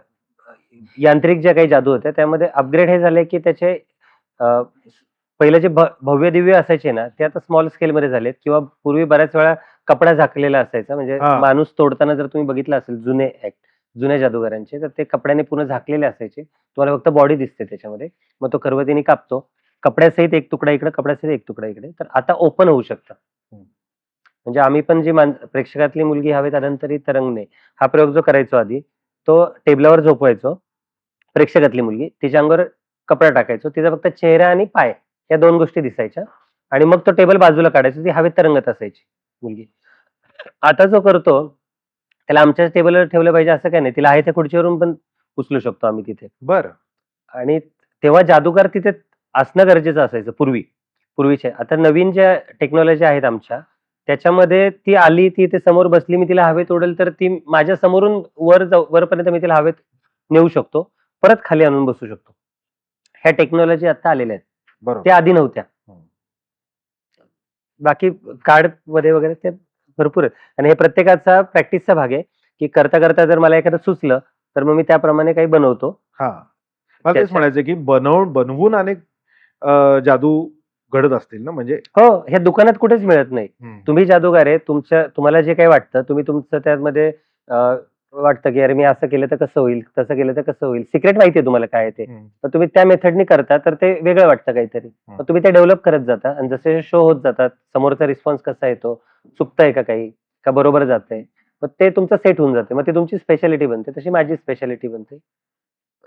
यांत्रिक ज्या काही जादू होत्या, त्यामध्ये अपग्रेड हे झाले, की त्याचे अ, पहिले जे भव्य-दिव्य असायचे ना, ते आता स्मॉल स्केलमध्ये झालेत किंवा पूर्वी बऱ्याच वेळा कपडा झाकलेला असायचा. म्हणजे हां. माणूस तोडताना जर तुम्ही बघितलं असेल जुन्या जादूगारांचे, तर ते कपड्याने पूर्ण झाकलेले असायचे. तुम्हाला फक्त बॉडी दिसते त्याच्यामध्ये. मग तो खरवटीने कापतो. कपड्यासहित एक तुकडा इकडे, कपड्यासहित एक तुकडा इकडे. तर आता ओपन होऊ शकतं. हं. म्हणजे आम्ही पण जी प्रेक्षकातली मुलगी हवेत अनंतरी तरंगणे हा प्रयोग जो करायचो आधी, तो टेबलावर झोपवायचो. प्रेक्षकातली मुलगी. तिच्या अंगावर कपडा टाकायचो. तिचा फक्त चेहरा आणि पाय या 2 गोष्टी दिसायच्या आणि मग तो टेबल बाजूला काढायचो. ती हवेत तरंगत असायची मुलगी. आता जो करतो, त्याला आमच्याच टेबलवर ठेवलं पाहिजे असं काही नाही. तिला आहे त्या खुर्चीवरून पण उचलू शकतो आम्ही तिथे. बरं. आणि तेव्हा जादूगार तिथे असणं गरजेचं असायचं पूर्वीचे. आता नवीन ज्या टेक्नॉलॉजी आहेत आमच्या, त्याच्यामध्ये ती आली, ती इथे समोर बसली, मी तिला हवेत उडवलं तर ती माझ्या समोरून वरपर्यंत मी तिला हवेत नेऊ शकतो. परत खाली आणून बसू शकतो. ह्या टेक्नॉलॉजी आता आलेल्या आहेत. बरोबर. त्या आधी नव्हत्या. हं. बाकी कार्डमध्ये वगैरे ते भरपूर आहेत आणि हे प्रत्येकाचा प्रॅक्टिसचा भाग आहे, की करता जर मला एखादं सुचलं, तर मग मी त्याप्रमाणे काही बनवतो. हां. मला तेच त्याच्या म्हणायचंय की बनवून अनेक जादू घडत असतील ना म्हणजे? हो, हे दुकानात कुठेच मिळत नाही. हं. तुम्ही जादूगार आहे. तुम्हाला जे काही वाटतं, तुम्ही तुमचं त्यामध्ये वाटतं, की अरे मी असं केलं तर कसं होईल? तसं केलं तर कसं होईल? सिक्रेट माहिती आहे तुम्हाला काय आहे ते. हं. तर तुम्ही त्या मेथडनी करता, तर ते वेगळं वाटतं काहीतरी. हं. मग तुम्ही ते डेव्हलप करत जाता आणि जसे शो होत जातात, समोरचा रिस्पॉन्स कसा येतो? चुकतंय का काही? का बरोबर जातंय? मग ते तुमचं सेट होऊन जाते. मग ती तुमची स्पेशालिटी बनते. तशी माझी स्पेशालिटी बनते.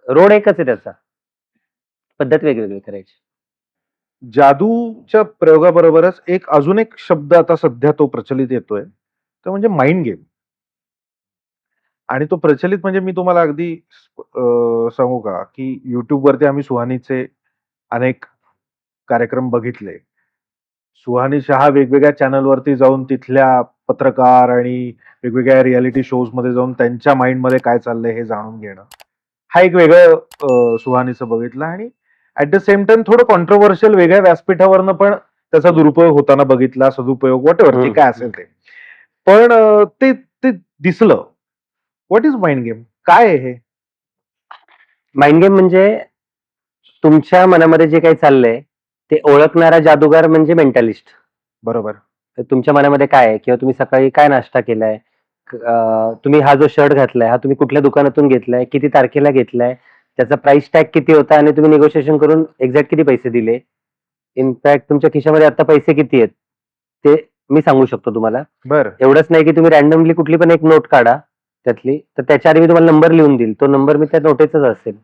रोड एकच आहे त्याचा. पद्धत वेगवेगळी करायची. जादूच्या प्रयोगाबरोबरच अजून एक शब्द आता सध्या तो प्रचलित येतोय. तो म्हणजे माइंड गेम. आणि तो प्रचलित म्हणजे मी तुम्हाला अगदी सांगू का, की YouTubeवरती आम्ही सुहानीचे अनेक कार्यक्रम बघितले. सुहानी शहा वेगवेगळ्या चॅनलवरती जाऊन तिथल्या पत्रकार आणि वेगवेगळ्या रिएलिटी शोजमध्ये जाऊन त्यांच्या माइंडमध्ये काय चाललंय हे जाणून घेणं. हा एक वेगळं सुहानीचं बघितलं आणि ॲट द सेम टाईम थोडं कॉन्ट्रोव्हर्शियल वेगळ्या व्यासपीठावरनं पण त्याचा दुरुपयोग होताना बघितला, सदुपयोग व्हॉटएव्हर जे काय असेल ते. पण ते ते दिसलं. What is mind game? काय आहे हे? माइंड गेम म्हणजे तुमच्या मनामध्ये जे काही चाललंय, ते ओळखणारा जादूगार म्हणजे मेंटॅलिस्ट. बरोबर. तर तुमच्या मनामध्ये काय आहे? किंवा तुम्ही सकाळी काय नाश्ता केलाय? तुम्ही हा जो शर्ट घातलाय, हा तुम्ही कुठल्या दुकानातून घेतलाय? किती तारखेला घेतलाय? त्याचा प्राइस टॅग किती होता आणि तुम्ही निगोशिएशन करून एक्झॅक्ट किती पैसे दिले? इनफॅक्ट तुमच्या खिशामध्ये आता पैसे किती आहेत? ते मी सांगू शकतो तुम्हाला. बरं. एवढंच नाही की तुम्ही रँडमली कुठली पण एक नोट काढा त्यातली, तर त्याच्या आधी मी तुम्हाला नंबर लिहून देईल. तो नंबर मी त्या नोटेचाच असेल.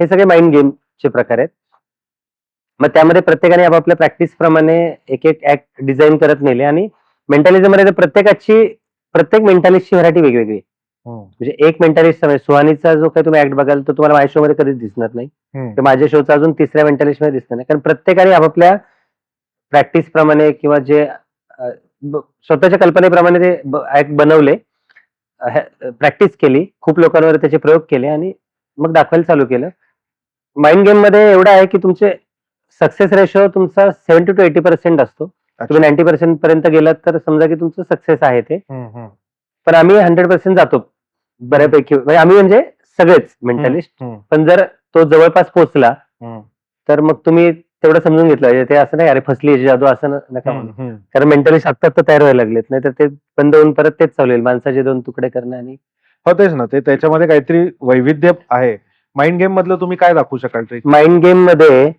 हे सगळे माइंड गेमचे प्रकार आहेत. मग त्यामध्ये प्रत्येकाने आपापल्या प्रॅक्टिस प्रमाणे एक ऍक्ट डिझाइन करत नेले आणि मेंटॅलिझममध्ये तर प्रत्येक मेंटॅलिस्टची व्हरायटी वेगवेगळी आहे. हं. म्हणजे एक मेंटॅलिस्ट सुहानीचा जो काही तुम्ही ऍक्ट बघाल तो तुम्हाला माझ्या शो मध्ये कधीच दिसणार नाही. हं. तर माझ्या शोचा अजून तिसऱ्या मेंटॅलिस्ट मध्ये दिसणार नाही. कारण प्रत्येकाने आपापल्या प्रॅक्टिस प्रमाणे किंवा जे स्वतःच्या कल्पनेप्रमाणे ते ऍक्ट बनवले, प्रॅक्टिस केली, खूप लोकांवर त्याचे प्रयोग केले आणि मग दाखवायला चालू केलं. माइंड गेम मध्ये एवढं आहे की तुमचे सक्सेस रेशो तुमचा 70 to 80% असतो. अच्छा. तुम्ही 90% पर्यंत गेलात तर समजा की तुमचं सक्सेस आहे ते. हं, हं. पण आम्ही 100% जातो बऱ्यापैकी. म्हणजे आम्ही म्हणजे सगळेच मेंटॅलिस्ट. हं, पण जर तो जवळपास पोहोचला, हं. तर मग तुम्ही तेवढं समजून घेतलं पाहिजे. ते असं नाही अरे फसली याची जादू असं नका हं, म्हणू. हं. कारण मेंटॅलिस्ट आत्ता तयार व्हायला लागलेत. नाहीतर ते बंद होऊन परत तेच चालू होईल. माणसाचे 2 तुकडे करणं आणि हो तेच ना, ते त्याच्यामध्ये काहीतरी वैविध्य आहे. माइंड गेम मधलं तुम्ही काय दाखवू शकाल ट्रिक? माइंड गेम मध्ये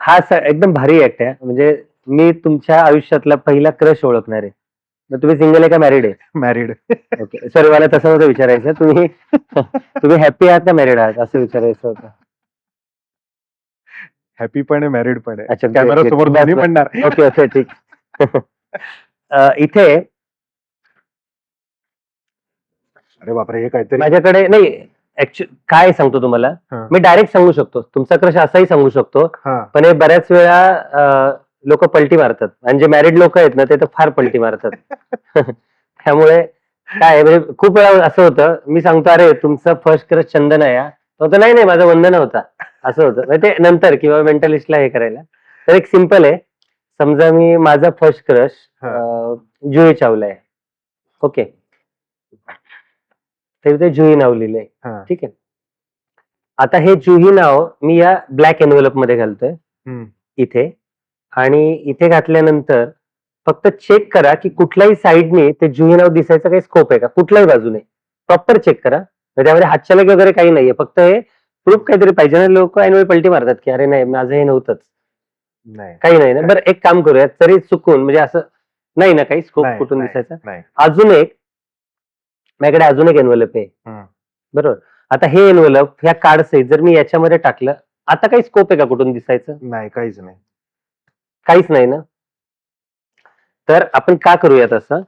हा एकदम भारी ऍक्ट आहे. म्हणजे मी तुमच्या आयुष्यातला पहिला क्रश ओळखणार आहे. मग तुम्ही सिंगल आहे का मॅरिड आहे? मॅरिड. ओके, सॉरी, मला तसं नव्हतं विचारायचं. तुम्ही तुम्ही हॅपी आहात का मॅरिड आहात असं विचारायचं होतं. हॅपी पण आहे, मॅरिड पण आहे. अच्छा, कॅमेरा समोर दोन्ही म्हणणार. ओके ओके, ठीक. इथे अरे बापरे, हे काहीतरी. माझ्याकडे नाही, ऍक्च्युअली काय सांगतो तुम्हाला, हा. मी डायरेक्ट सांगू शकतो तुमचा क्रश असाही सांगू शकतो, हा. पण हे बऱ्याच वेळा लोक पलटी मारतात आणि जे मॅरिड लोक आहेत ना ते तर फार पलटी मारतात. त्यामुळे काय आहे, म्हणजे खूप वेळा असं होतं, मी सांगतो अरे तुमचा फर्स्ट क्रश चंदन आहे हा. तो तर नाही माझा वंदना होता, असं होतं. म्हणजे ते नंतर किंवा मेंटलिस्टला हे करायला. तर एक सिंपल आहे, समजा मी माझा फर्स्ट क्रश जुही चावला आहे. ओके, तर ते जुही नाव लिहिलंय. हा. ठीक आहे. आता हे जुही नाव मी या ब्लॅक एनव्हलप मध्ये घालतोय इथे, आणि इथे घातल्यानंतर फक्त चेक करा की कुठल्याही साईडने ते जुही नाव दिसायचं काही स्कोप आहे का, कुठल्याही बाजूने प्रॉपर चेक करा. त्यामध्ये हातचलाकी वगैरे काही नाहीये, फक्त हे प्रूफ काहीतरी पाहिजे ना. लोक ऐनवेळी पलटी मारतात की अरे नाही माझं हे नव्हतंच, नाही काही नाही ना. बरं एक काम करूया, तरी चुकून म्हणजे असं नाही ना काही स्कोप नाही, कुठून नाही, दिसायचा. नाही. अजून एक माझ्याकडे अजून एक एनव्हलप आहे, बरोबर. आता हे एनव्हलप ह्या कार्ड सहित जर मी याच्यामध्ये टाकलं, आता काही स्कोप आहे का कुठून दिसायचं? नाही, काहीच नाही. काहीच नाही ना. तर आपण का करूयात असं,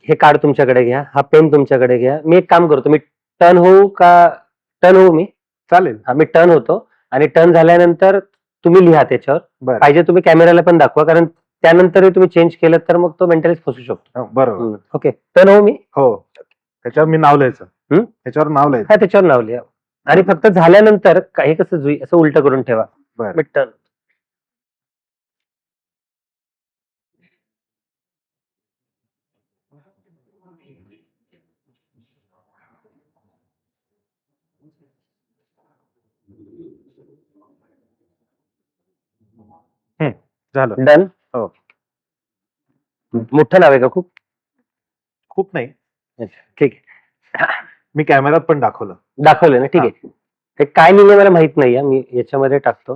हे कार्ड तुमच्याकडे घ्या, हा पेन तुमच्याकडे घ्या. मी एक काम करतो, मी टर्न होऊ का? टर्न होऊ मी? चालेल. हा, मी टर्न होतो आणि टर्न झाल्यानंतर तुम्ही लिहा त्याच्यावर. बरं. पाहिजे तुम्ही कॅमेराला पण दाखवा, कारण त्यानंतर तुम्ही चेंज केलं तर मग तो मेंटलीच फसू शकतो. बरोबर. ओके, टर्न होऊ मी? हो, त्याच्यावर मी नाव लिहायचं. त्याच्यावर नाव लिहायचं. हा, त्याच्यावर नाव लिहा आणि फक्त झाल्यानंतर हे कसं जुई असं उलट करून ठेवा. बरं. टर्न. झालं. डन. हो. मोठं नाव आहे का खूप? खूप नाही, ठीक आहे. मी कॅमेरात पण दाखवलं. दाखवलं ना, ठीक आहे. हे काय लिहिलंय मला माहित नाही, मी याच्यामध्ये टाकतो.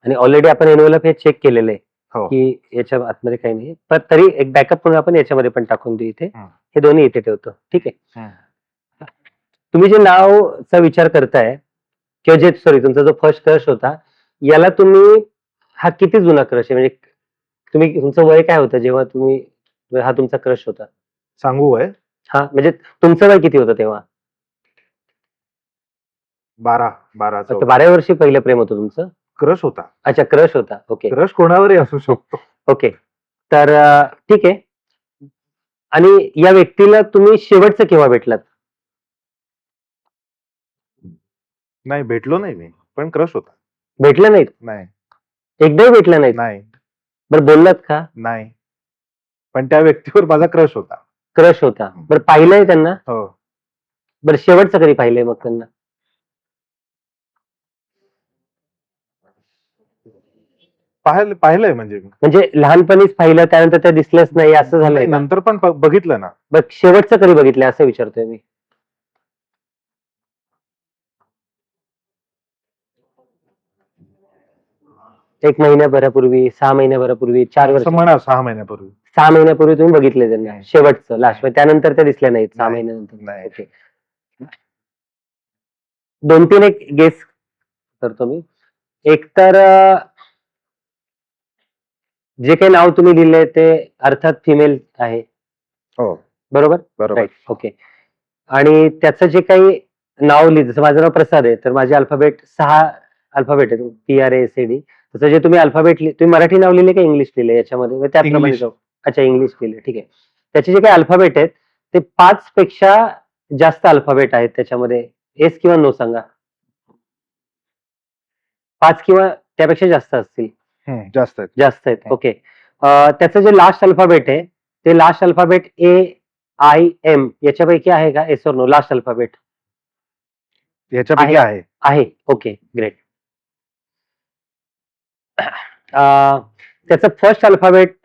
आणि ऑलरेडी आपण एनव्हलप हे चेक केलेलं आहे हो. की याच्या आतमध्ये काही नाही, पण तरी एक बॅकअप म्हणून आपण याच्यामध्ये पण टाकून देऊ. इथे हे दोन्ही इथे ठेवतो, ठीक आहे. तुम्ही जे नावचा विचार करताय किंवा जे सॉरी तुमचा जो फर्स्ट क्रश होता, याला तुम्ही हा किती जुना क्रश आहे, म्हणजे तुम्ही तुमचं वय काय होतं जेव्हा तुम्ही हा तुमचा क्रश होता? सांगू वय? हा, म्हणजे तुमचं वय किती होतं तेव्हा? 12. 12 वर्षी पहिलं प्रेम होतं तुमचं? क्रश होता. अच्छा, क्रश होता. ओके, क्रश कोणावरही असू शकतो. ओके. तर ठीक आहे. आणि या व्यक्तीला तुम्ही शेवटचं केव्हा भेटलात? नाही, भेटलो नाही मी, पण क्रश होता. भेटलं नाहीत? नाही. एकदाही भेटलं नाहीत? नाही. बरं, बोललात का? नाही, पण त्या व्यक्तीवर माझा क्रश होता. क्रश होता. बरं, पाहिलंय त्यांना? हो. बरं, शेवटचं कधी पाहिलंय मग त्यांना? पाहिलंय म्हणजे मी. म्हणजे लहानपणीच पाहिलं, त्यानंतर ते दिसलंच नाही असं झालंय का? नंतर पण बघितलं ना. बरं, शेवटचं कधी बघितलंय असं विचारतोय मी. एक महिन्याभरापूर्वी, 6 महिन्याभरापूर्वी, 4 वर्ष? असं म्हणा, 6 महिन्यापूर्वी. 6 महिन्यापूर्वी तुम्ही बघितले त्यांना नाही. शेवटचं, लास्ट, त्यानंतर ते दिसले नाहीत 6 नाही. महिन्यानंतर? नाही. ओके. 2-3 एक गेस करतो मी. एक तर जे काही नाव तुम्ही लिहिलंय ते अर्थात फिमेल आहे, हो, बरोबर? बरोबर. Right, okay. आणि त्याचं जे काही नाव लिहिलं, जसं माझं नाव प्रसाद आहे, तर माझे अल्फाबेट 6 अल्फाबेट आहेत, PRASAD. तसं जे तुम्ही अल्फाबेट तुम्ही मराठी नाव लिहिले का इंग्लिश लिहिले याच्यामध्ये? त्याप्रमाणे इंग्लिश. जाऊ. अच्छा, इंग्लिश लिहिले, ठीक आहे. त्याचे जे काही अल्फाबेट आहेत ते 5 पेक्षा जास्त अल्फाबेट आहेत त्याच्यामध्ये. येस किंवा नो सांगा. 5 किंवा त्यापेक्षा जास्त असतील? जास्त आहेत. जास्त आहेत, ओके. त्याचं जे लास्ट अल्फाबेट आहे ते लास्ट अल्फाबेट AIM याच्यापैकी आहे का? येस और नो? लास्ट अल्फाबेट याच्यापैकी आहे. आहे, ओके, ग्रेट. त्याचं फर्स्ट अल्फाबेट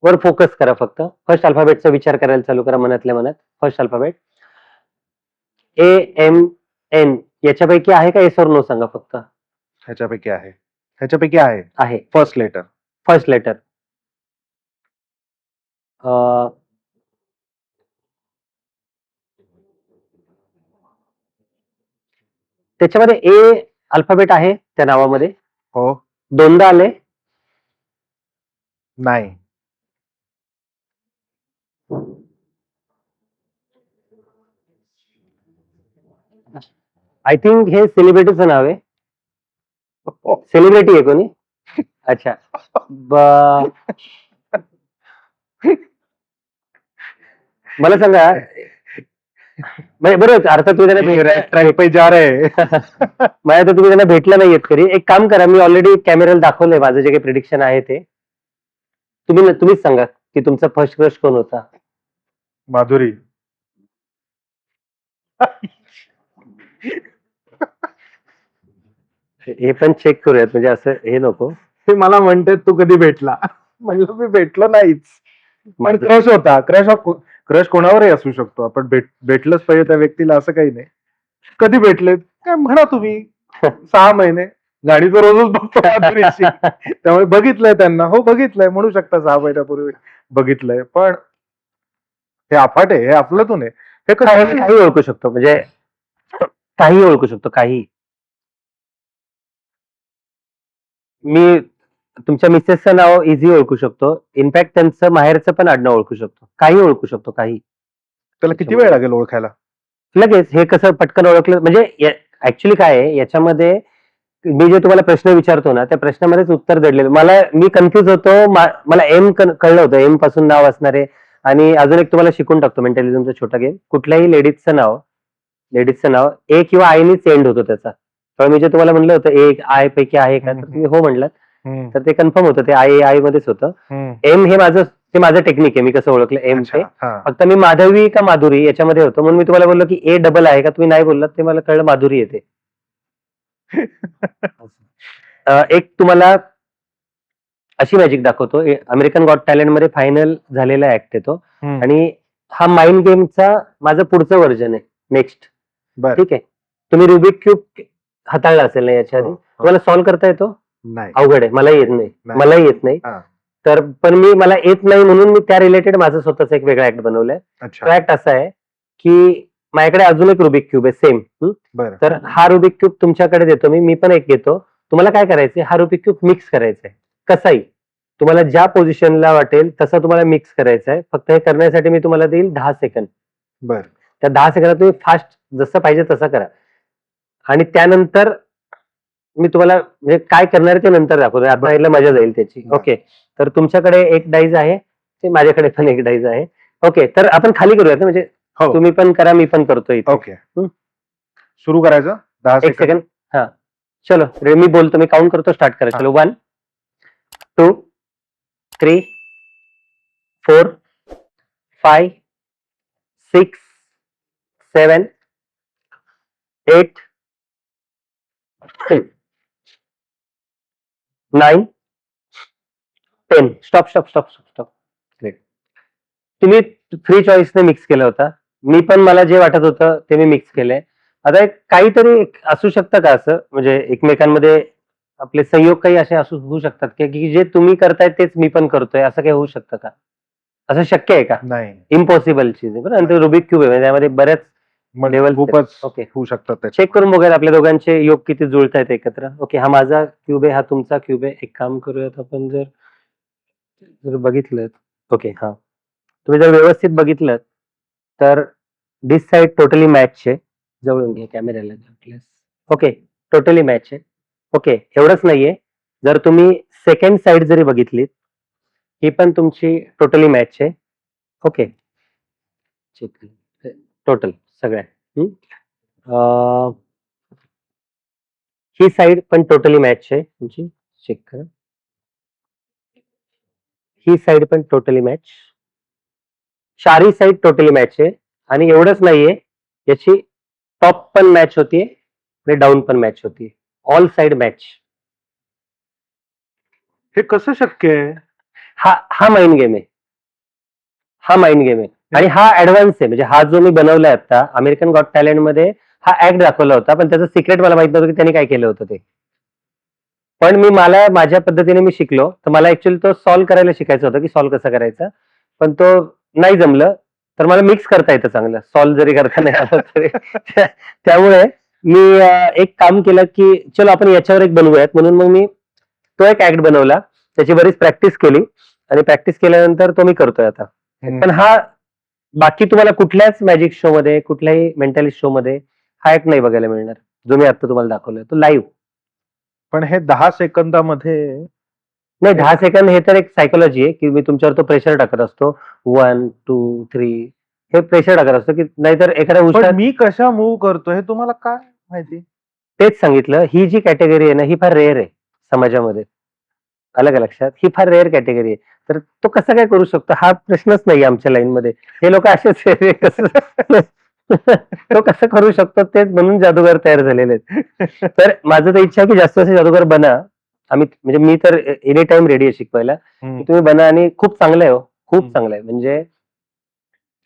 वर फोकस करा. फक्त फर्स्ट अल्फाबेटचा विचार करायला चालू करा मनातल्या मनात. फर्स्ट अल्फाबेट AMN याच्यापैकी आहे का? येस और नो सांगा फक्त. ह्याच्यापैकी आहे. आहे. First letter. First letter. त्याच्यामध्ये ए अल्फाबेट आहे त्या नावामध्ये? हो. दोनदा आले? नाही. आय थिंक हे सेलिब्रिटीचं नाव आहे. सेलिब्रिटी आहे कोणी? अच्छा. मला सांगा, म्हणजे बरोबर अर्थात तुम्ही त्यांना ट्रॅक पे जा रहे हैं. माझ्या तर तुम्ही त्यांना भेटला नाहीयेत कधी. एक काम करा, मी ऑलरेडी कॅमेऱ्याला दाखवलंय माझं जे काही प्रिडिक्शन आहे ते. तुम्हीच सांगा की तुमचा फर्स्ट क्रश कोण होता? माधुरी. हे पण चेक करूयात, म्हणजे असं हे नको. ते मला म्हणते तू कधी भेटला? म्हणलं मी भेटलो नाहीच. पण क्रश होता. क्रश कोणावरही असू शकतो. आपण भेटलंच पाहिजे त्या व्यक्तीला असं काही नाही. कधी भेटलेत काय म्हणा तुम्ही. 6 महिने गाडी तर रोजच बघतो माधुरीची. त्यामुळे बघितलंय त्यांना. हो बघितलंय म्हणू शकता 6 महिन्यापूर्वी बघितलंय. पण हे अफाट आहे. हे अफलातून आहे. हे काही ओळखू शकतो, म्हणजे काही ओळखू शकतो. काही मी तुमच्या मिसेसचं नाव इझी ओळखू शकतो. इनफॅक्ट त्यांचं माहेरचं पण आडनाव ओळखू शकतो. काही ओळखू शकतो. काही. त्याला किती वेळ लागेल ओळखायला? लगेच. हे कसं पटकन ओळखलं, म्हणजे ऍक्च्युली काय आहे याच्यामध्ये, मी जे तुम्हाला प्रश्न विचारतो ना त्या प्रश्नामध्येच उत्तर दडलेलं. मी कन्फ्युज होतो. मला एम कळलं होतं, एम पासून नाव असणार आहे. आणि अजून एक तुम्हाला शिकून टाकतो मेंटॅलिझमचा छोटा गेम. कुठल्याही लेडीजचं नाव ए किंवा आयनीच एंड होतो त्याचा. पण मी जे तुम्हाला म्हणलं होतं ए आय पैकी आहे का, तर तुम्ही हो म्हणलात, तर ते कन्फर्म होतं. ते आय मध्येच होतं. एम हे माझं टेक्निक आहे. मी कसं ओळखलं एम ते. फक्त मी माधवी का माधुरी याच्यामध्ये होतो, म्हणून मी तुम्हाला बोललो की ए डबल आहे का, तुम्ही नाही बोललात. ते मला कळलं माधुरी येते. एक तुम्हाला अशी मॅजिक दाखवतो. अमेरिकन गॉट टॅलेंट मध्ये फायनल झालेला ऍक्ट येतो. आणि हा माइंड गेमचा माझं पुढचं व्हर्जन आहे. नेक्स्ट. ठीक आहे. तुम्ही रुबिक क्यूब हाताळला असेल ना याच्या आधी? तुम्हाला सॉल्व्ह करता येतो? नाही. अवघड आहे. मलाही येत नाही. तर पण मला येत नाही म्हणून मी त्या रिलेटेड माझं स्वतःच एक वेगळा ऍक्ट बनवलाय. तो ऍक्ट असा आहे की माझ्याकडे अजून एक रुबिक क्यूब आहे सेम. तर हा रुबिक क्यूब तुमच्याकडे देतो मी पण एक घेतो. तुम्हाला काय करायचंय, हा रुबिक क्यूब मिक्स करायचा आहे. कसाही तुम्हाला ज्या पोझिशनला वाटेल तसं तुम्हाला मिक्स करायचं आहे. फक्त हे करण्यासाठी मी तुम्हाला देईल 10 सेकंद. त्या 10 सेकंदात तुम्ही फास्ट जसं पाहिजे तसं करा. आणि त्यानंतर मी तुम्हाला म्हणजे काय करणार ते नंतर दाखवतो. आता यायला मजा जाईल त्याची. ओके. तर तुमच्याकडे एक डाईज आहे, ते माझ्याकडे पण एक डाईज आहे. ओके. तर आपण खाली करूयात, म्हणजे तुम्ही पण करा, मी पण करतोय. ओके. सुरू करायचं. 10 सेकंद. हा चलो. मी बोलतो, मी काउंट करतो, स्टार्ट करा. चलो. 1 2 3 4 5 6 7 8 9 10. स्टॉप. तुम्ही फ्री चॉईसने मिक्स केलं होता. मी पण मला जे वाटत होतं ते मी मिक्स केलंय. आता काहीतरी असू शकतं का असं, म्हणजे एकमेकांमध्ये आपले संयोग काही असे होऊ शकतात की जे तुम्ही करताय तेच मी पण करतोय, असं काही होऊ शकतं का? असं शक्य आहे का? नाही. इम्पॉसिबल चीज आहे. बरं. आणि ते रुबिक क्यूब आहे, त्यामध्ये बऱ्याच लेवल खूपच होऊ शकतात. चेक करून बघूयात आपल्या दोघांचे योग किती जुळतायत एकत्र. ओके. हा माझा क्यूब आहे, हा तुमचा क्यूब आहे. एक काम करूयात आपण, जर बघितलं. ओके. हा तुम्ही जर व्यवस्थित बघितलं तर दिस साइड टोटली मॅच आहे. जवळून घ्या कॅमेऱ्याला. ओके. टोटली मॅच आहे. ओके. एवढंच नाहीये, जर तुम्ही सेकंड साइड जरी बघितलीत, ही पण तुमची टोटली मॅच आहे. ओके. चेक टोटल सगळ्या. ही साइड पण टोटली मॅच आहे तुमची. चेक करा. ही साइड पण टोटली मॅच. चारही साइड टोटली मॅच आहे. आणि एवढंच नाहीये, याची टॉप पण मॅच होतीये आणि डाऊन पण मॅच होतीये. All side match. हे कसं शक्य आहे? हा माइंड गेम आहे. हा माइंड गेम आहे आणि हा ऍडव्हान्स आहे. म्हणजे हा जो मी बनवलाय आता अमेरिकन गॉट टॅलेंट मध्ये हा ऍक्ट दाखवला होता, पण त्याचं सिक्रेट मला माहित नव्हतं की त्यांनी काय केलं होतं ते. पण मला माझ्या पद्धतीने मी शिकलो. तर मला ऍक्च्युअली तो सॉल्व्ह करायला शिकायचं होतं की सॉल्व्ह कसं करायचं. पण तो नाही जमलं. तर मला मिक्स करता येतं चांगलं. सॉल्व्ह जरी करता नाही आलं तरी. त्यामुळे मी एक काम केलं की चलो आपण याच्यावर एक बनवूयात, म्हणून मग मी तो एक ऍक्ट बनवला. त्याची बरीच प्रॅक्टिस केली आणि प्रॅक्टिस केल्यानंतर तो मी करतोय आता. पण हा बाकी तुम्हाला कुठल्याच मॅजिक शो मध्ये, कुठल्याही मेंटॅलिस्ट शो मध्ये हा ऍक्ट नाही बघायला मिळणार, जो मी आता तुम्हाला दाखवलाय तो लाईव्ह. पण हे 10 सेकंदामध्ये नाही, 10 सेकंद हे तर एक सायकोलॉजी आहे की मी तुमच्यावर तो प्रेशर टाकत असतो. 1, 2, 3 हे प्रेशर टाकत असतो की नाहीतर एखाद्या पण हुशार. मी कशा मूव्ह करतोय हे तुम्हाला काय माहिती? तेच सांगितलं, ही जी कॅटेगरी आहे ना ही फार रेअर आहे समाजामध्ये. आलं का लक्षात? ही फार रेअर कॅटेगरी आहे. तर तो कसा काय करू शकतो हा प्रश्नच नाही आमच्या लाईन मध्ये. हे लोक असेच आहे, कसं तो कसं करू शकतो तेच म्हणून जादूगार तयार झालेले आहेत. तर माझं तर इच्छा आहे की जास्त जास्त जादूगार बना. आम्ही म्हणजे मी तर एनी टाइम रेडी आहे शिकवायला की तुम्ही बना. आणि खूप चांगलं आहे हो, खूप चांगलं आहे म्हणजे.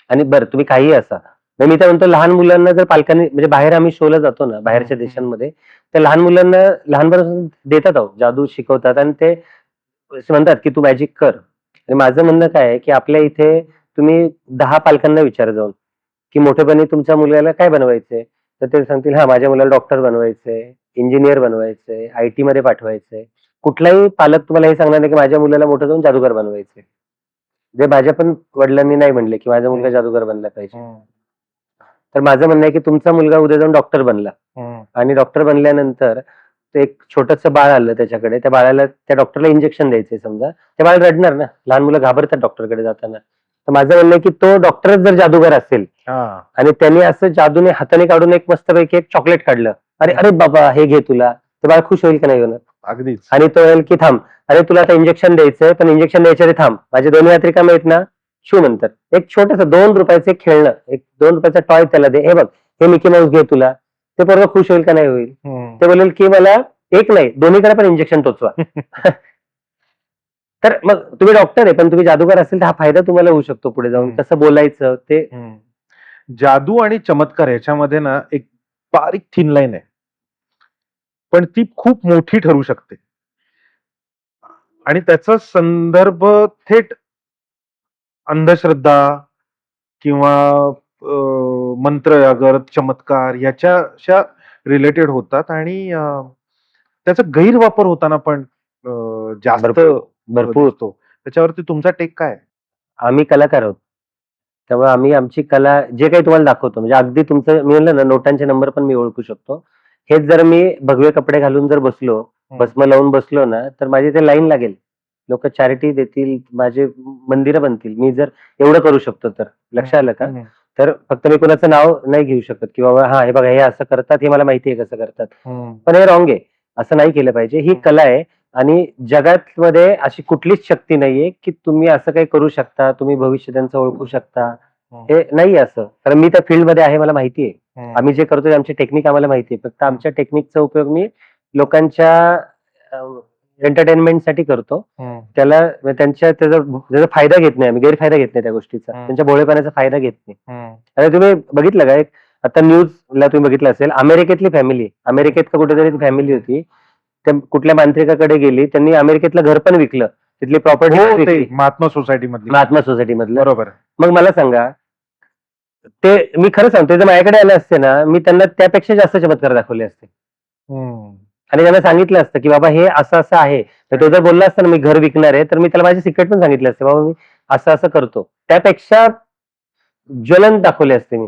आणि बरं तुम्ही काहीही असा, मी तर म्हणतो लहान मुलांना जर पालकांनी म्हणजे बाहेर आम्ही शोला जातो ना बाहेरच्या देशांमध्ये, तर लहान मुलांना लहानपणापासून देतात आहो जादू शिकवतात आणि ते असे म्हणतात की तू मॅजिक कर. आणि माझं म्हणणं काय आहे की आपल्या इथे तुम्ही 10 पालकांना विचारा जाऊन की मोठेपणी तुमच्या मुलाला काय बनवायचंय, तर ते सांगतील हा माझ्या मुलाला डॉक्टर बनवायचंय, इंजिनियर बनवायचंय, IT मध्ये पाठवायचंय. कुठलाही पालक तुम्हाला हे सांगणार नाही की माझ्या मुलाला मोठं जाऊन जादूगार बनवायचंय. जे माझ्या पण वडिलांनी नाही म्हणले की माझा मुलगा जादूगार बनला पाहिजे. तर माझं म्हणणं आहे की तुमचा मुलगा उद्या जाऊन डॉक्टर बनला आणि डॉक्टर बनल्यानंतर ते एक छोटंसं बाळ आलं त्याच्याकडे, त्या बाळाला त्या डॉक्टरला इंजेक्शन द्यायचंय समजा, ते बाळ रडणार ना, लहान मुलं घाबरतात डॉक्टरकडे जाताना. तर माझं म्हणणं आहे की तो डॉक्टरच जर जादूगार असेल आणि त्यांनी असं जादूने हाताने काढून एक मस्तपैकी एक चॉकलेट काढलं, अरे अरे बाबा हे घे तुला, ते बाळ खुश होईल का नाही होणार? अगदीच. आणि तो येईल की थांब, अरे तुला आता इंजेक्शन द्यायचंय पण इंजेक्शन द्यायच्या आधी थांब, माझे दोन्ही हात रिकामे आहेत ना, शू म्हणतात. एक छोटस 2 रुपयाचं एक खेळणं, एक 2 रुपयाचा टॉय त्याला दे, हे बघ हे मिकी माऊस घे तुला, ते बरोबर खुश होईल का नाही होईल? ते बोलेल की मला एक नाही दोन्हीकडे पण इंजेक्शन टोचवा. तर मग तुम्ही डॉक्टर आहे पण तुम्ही जादूगार असेल तर हा फायदा तुम्हाला होऊ शकतो पुढे जाऊन. कसं बोलायचं ते. जादू आणि चमत्कार याच्यामध्ये ना एक बारीक थिन लाईन आहे, पण ती खूप मोठी ठरू शकते आणि त्याचा संदर्भ थेट अंधश्रद्धा किंवा मंत्र अगर चमत्कार याच्याशा रिलेटेड होतात आणि त्याचा गैरवापर होताना पण जास्त भरपूर. दिसतो. त्याच्यावरती तुमचा टेक काय आहे? आम्ही कलाकार आहोत. त्यामुळे आम्ही आमची कला जे काही तुम्हाला दाखवतो म्हणजे अगदी तुमचं मी म्हणलं ना नोटांचे नंबर पण मी ओळखू शकतो. हेच जर मी भगवे कपडे घालून जर बसलो, भस्म लावून बसलो ना, तर माझी ते लाईन लागेल. लोक चॅरिटी देतील, माझे मंदिरं बनतील. मी जर एवढं करू शकतो तर. लक्षात आलं का? तर फक्त मी कोणाचं नाव नाही घेऊ शकत की बाबा हा हे बघा हे असं करतात, हे मला माहिती आहे कसं करतात. पण हे रॉंग आहे. असं नाही केलं पाहिजे. ही कला आहे आणि जगात मध्ये अशी कुठलीच शक्ती नाहीये की तुम्ही असं काही करू शकता, तुम्ही भविष्य त्यांचं ओळखू शकता. हे नाही असं. कारण मी त्या फील्डमध्ये आहे, मला माहिती आहे. आम्ही जे करतोय आमची टेक्निक आम्हाला माहिती आहे. फक्त आमच्या टेक्निकचा उपयोग मी लोकांच्या एंटरटेनमेंटसाठी करतो. त्याला त्याचा फायदा घेत नाही आम्ही, गैरफायदा घेत नाही त्या गोष्टीचा. त्यांच्या भोळेपणाचा फायदा घेत नाही. आता तुम्ही बघितलं का एक आता न्यूजला तुम्ही बघितलं असेल, अमेरिकेतली फॅमिली, अमेरिकेत का कुठेतरी फॅमिली होती. त्या कुठल्या मांत्रिकाकडे गेली, त्यांनी अमेरिकेतलं घर पण विकलं, तिथली प्रॉपर्टी महात्मा सोसायटी मधली. महात्मा सोसायटी मधलं. बरोबर. मग मला सांगा, ते मी खरं सांगतो जर माझ्याकडे आले असते ना, मी त्यांना त्यापेक्षा जास्त चमत्कार दाखवले असते आणि त्यांना सांगितलं असतं की बाबा हे असं असं आहे. तर तो जर बोलला असता ना मी घर विकणार आहे, तर मी त्याला माझे सिक्रेट पण सांगितले असते, बाबा मी असं असं करतो. त्यापेक्षा ज्वलन दाखवले असते मी,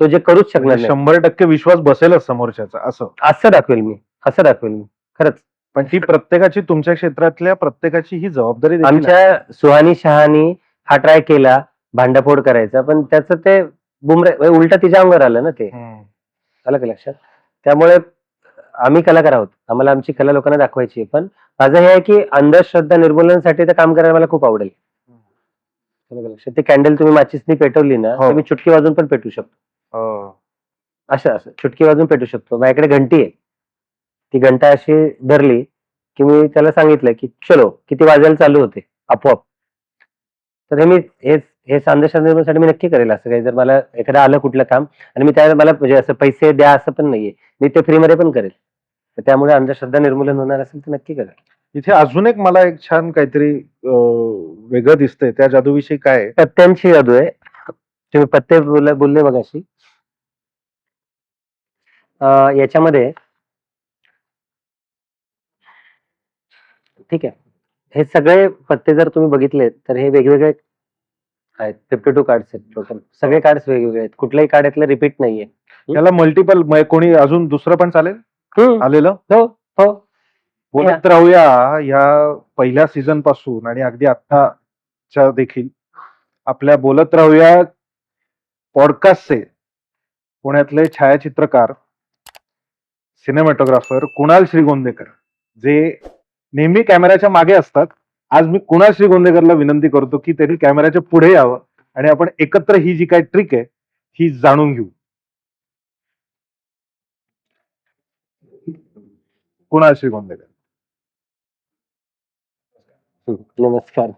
तो जे करूच शकणार नाही. 100% विश्वास बसेलच समोरच्याचा असं दाखवेल मी, असं दाखवेल मी खरंच. पण ती प्रत्येकाची तुमच्या क्षेत्रातल्या प्रत्येकाची ही जबाबदारी देखील आहे. आमच्या सुहानी शहानी हा ट्राय केला भांडाफोड करायचा, पण त्याचं ते बुमरे उलट तिच्या अंगावर आलं ना ते. आलं का लक्षात? त्यामुळे आम्ही कलाकार आहोत, आम्हाला आमची कला लोकांना दाखवायची आहे. पण माझं हे आहे की अंधश्रद्धा निर्मूलनासाठी तर काम करायला मला खूप आवडेल. आलं का लक्षात? ते कॅन्डल तुम्ही माचीसनी पेटवली ना, तर मी चुटकी वाजून पण पेटू शकतो. असं असं चुटकी वाजून पेटू शकतो. माझ्याकडे घंटी आहे, ती घंटा अशी धरली की मी त्याला सांगितलं की चलो किती वाजायला चालू होते आपोआप. तर हे मी हे अंधश्रद्धा निर्मूलनासाठी मी नक्की करेल असं काही. जर मला एखादं आलं कुठलं काम आणि मी त्याला मला म्हणजे असं पैसे द्या असं पण नाहीये, मी ते फ्रीमध्ये पण करेल. तर त्यामुळे अंधश्रद्धा निर्मूलन होणार असेल तर नक्की करेल. इथे अजून एक मला एक छान काहीतरी वेगळं दिसतंय. त्या जादूविषयी काय आहे? पत्त्यांची जादू आहे. तुम्ही पत्ते बोलले मगाशी. याच्यामध्ये ठीक आहे. हे सगळे पत्ते जर तुम्ही बघितले तर हे वेगवेगळे आहेत. 52 कार्ड्स आहेत टोटल. सगळे कार्ड्स वेगवेगळे आहेत. कुठल्याही कार्ड यातलं रिपीट नाहीये. त्याला मल्टिपल कोणी अजून दुसरं पण चालेल आलेलं? हो, हो. बोलत राहूया ह्या पहिल्या सीझन पासून आणि अगदी आत्ताच्या देखील आपल्या बोलत राहूया पॉडकास्टचे पुण्यातले छायाचित्रकार, सिनेमॅटोग्राफर कुणाल श्रीगोंदेकर, जे नेहमी कॅमेऱ्याच्या मागे असतात. आज मी कुणाल श्रीगोंदेकरला विनंती करतो की त्यांनी कॅमेऱ्याच्या पुढे यावं आणि आपण एकत्र ही जी काय ट्रिक आहे ही जाणून घेऊ. कुणाल श्रीगोंदेकर. नमस्कार.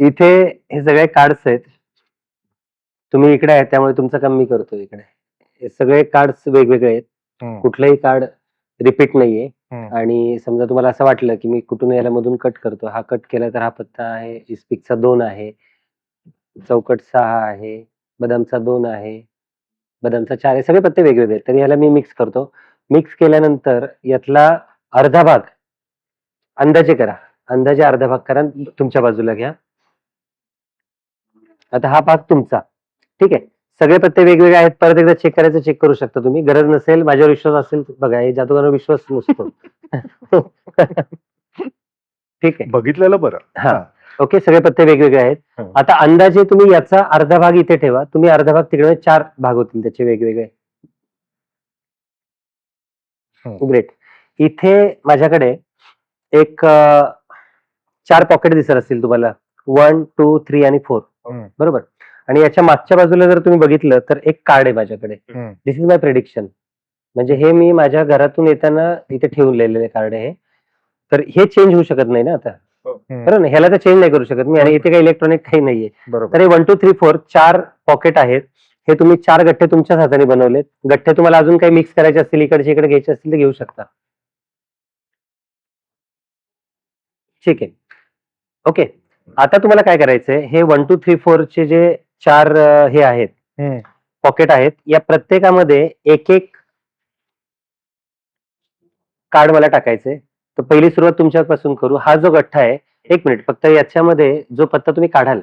इथे हे सगळे कार्ड्स आहेत. तुम्ही इकडे आहे त्यामुळे तुमचं काम मी करतो इकडे. हे सगळे कार्ड्स वेगवेगळे आहेत. कुठलंही कार्ड रिपीट नाहीये. आणि समजा तुम्हाला असं वाटलं की मी कुठून याला मधून कट करतो, हा कट केला तर हा पत्ता आहे, इस्पिकचा 2 आहे, चौकट 6 आहे, बदामचा 2 आहे, बदामचा 4 आहे. सगळे पत्ते वेगवेगळे आहेत. तर याला मी मिक्स करतो. मिक्स केल्यानंतर यातला अर्धा भाग अंदाजे करा. अंदाजे अर्धा भाग करा आणि तुमच्या बाजूला घ्या. आता हा भाग तुमचा. ठीक आहे. सगळे पत्ते वेगवेगळे आहेत. परत एकदा चेक करायचं, चेक करू शकता तुम्ही. गरज नसेल, माझ्यावर विश्वास असेल तर बघा. हे जादूगारांवर विश्वास नसतो. ठीक आहे. बघितलेलं बरं. हा. ओके. सगळे पत्ते वेगवेगळे आहेत. आता अंदाजे तुम्ही याचा अर्धा भाग इथे ठेवा. तुम्ही अर्धा भाग तिकडे 4 भाग होतील त्याचे वेगवेगळे. ग्रेट. इथे माझ्याकडे एक 4 पॉकेट दिसत असतील तुम्हाला. 1, 2, 3 आणि 4. बरोबर. आणि याच्या मागच्या बाजूला जर तुम्ही बघितलं तर एक कार्ड आहे माझ्याकडे. दिस इज माय प्रेडिक्शन. म्हणजे हे मी माझ्या घरातून येताना इथे ठेवून लिहिलेले कार्ड आहे. तर हे चेंज होऊ शकत नाही ना आता. बरोबर ना. ह्याला तर चेंज नाही करू शकत मी. आणि इथे काही इलेक्ट्रॉनिक काही नाहीये. तर हे 1, 2, 3, 4 4 पॉकेट आहेत. हे तुम्ही 4 गठ्ठे तुमच्याच हाताने बनवलेत. गठ्ठे तुम्हाला अजून काही मिक्स करायचे असतील, इकडचे इकडे घ्यायचे असतील तर घेऊ शकता. ठीक आहे. ओके. आता तुम्हाला काय करायचंय, हे 1, 2, 3, 4 चे जे 4 हे आहेत पॉकेट आहेत, या प्रत्येकामध्ये एक कार्ड मला टाकायचंय. तर पहिली सुरुवात तुमच्यापासून करू. हा जो गठ्ठा आहे, 1 मिनिट फक्त याच्यामध्ये जो पत्ता तुम्ही काढाल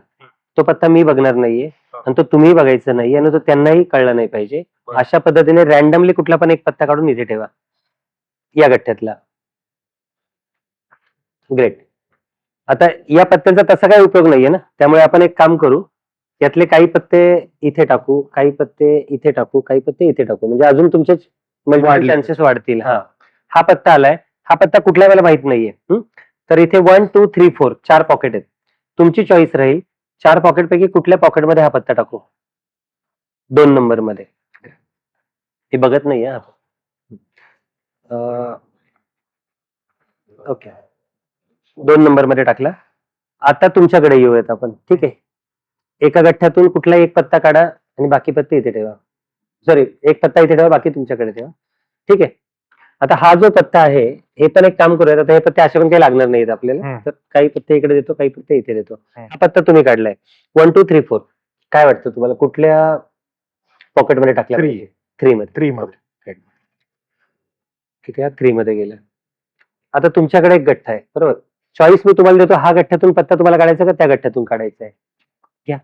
तो पत्ता मी बघणार नाहीये आणि तो तुम्ही बघायचा नाहीये आणि तो त्यांनाही कळला नाही पाहिजे. अशा पद्धतीने रॅन्डमली कुठला पण एक पत्ता काढून इथे ठेवा या गठ्ठ्यातला. ग्रेट. आता या पत्त्यांचा तसा काही उपयोग नाहीये ना, त्यामुळे आपण एक काम करू. यातले काही पत्ते इथे टाकू, काही पत्ते इथे टाकू, काही पत्ते इथे टाकू. म्हणजे अजून तुमचे चान्सेस वाढतील. हा पत्ता आलाय. हा पत्ता कुठला मला माहित नाहीये. तर इथे 1, 2, 3, 4 4 पॉकेट आहेत. तुमची चॉईस राहील. 4 पॉकेट पैकी कुठल्या पॉकेटमध्ये हा पत्ता टाकू. 2 नंबर मध्ये. हे बघत नाहीये. ओके. 2 नंबर मध्ये टाकला. आता तुमच्याकडे येऊयात आपण. ठीक आहे. एका गठ्ठ्यातून कुठलाही एक पत्ता काढा आणि बाकी पत्ते इथे ठेवा. सॉरी, एक पत्ता इथे ठेवा, बाकी तुमच्याकडे ठेवा. ठीक आहे. आता हा जो पत्ता आहे, हे पण एक काम करूयात. आता हे पत्ते असे पण काही लागणार नाहीत आपल्याला. तर काही पत्ते इकडे देतो, काही पत्ते इथे देतो. हा पत्ता तुम्ही काढलाय 1, 2, 3, 4. काय वाटतं तुम्हाला कुठल्या पॉकेटमध्ये टाकला? 3 मध्ये. 3 मध्ये. ठीक आहे. 3 मध्ये गेला. आता तुमच्याकडे एक गठ्ठा आहे. बरोबर. चॉईस मी तुम्हाला देतो. हा गठ्ठ्यातून पत्ता तुम्हाला काढायचा का त्या गठ्ठ्यातून काढायचा आहे? घ्या.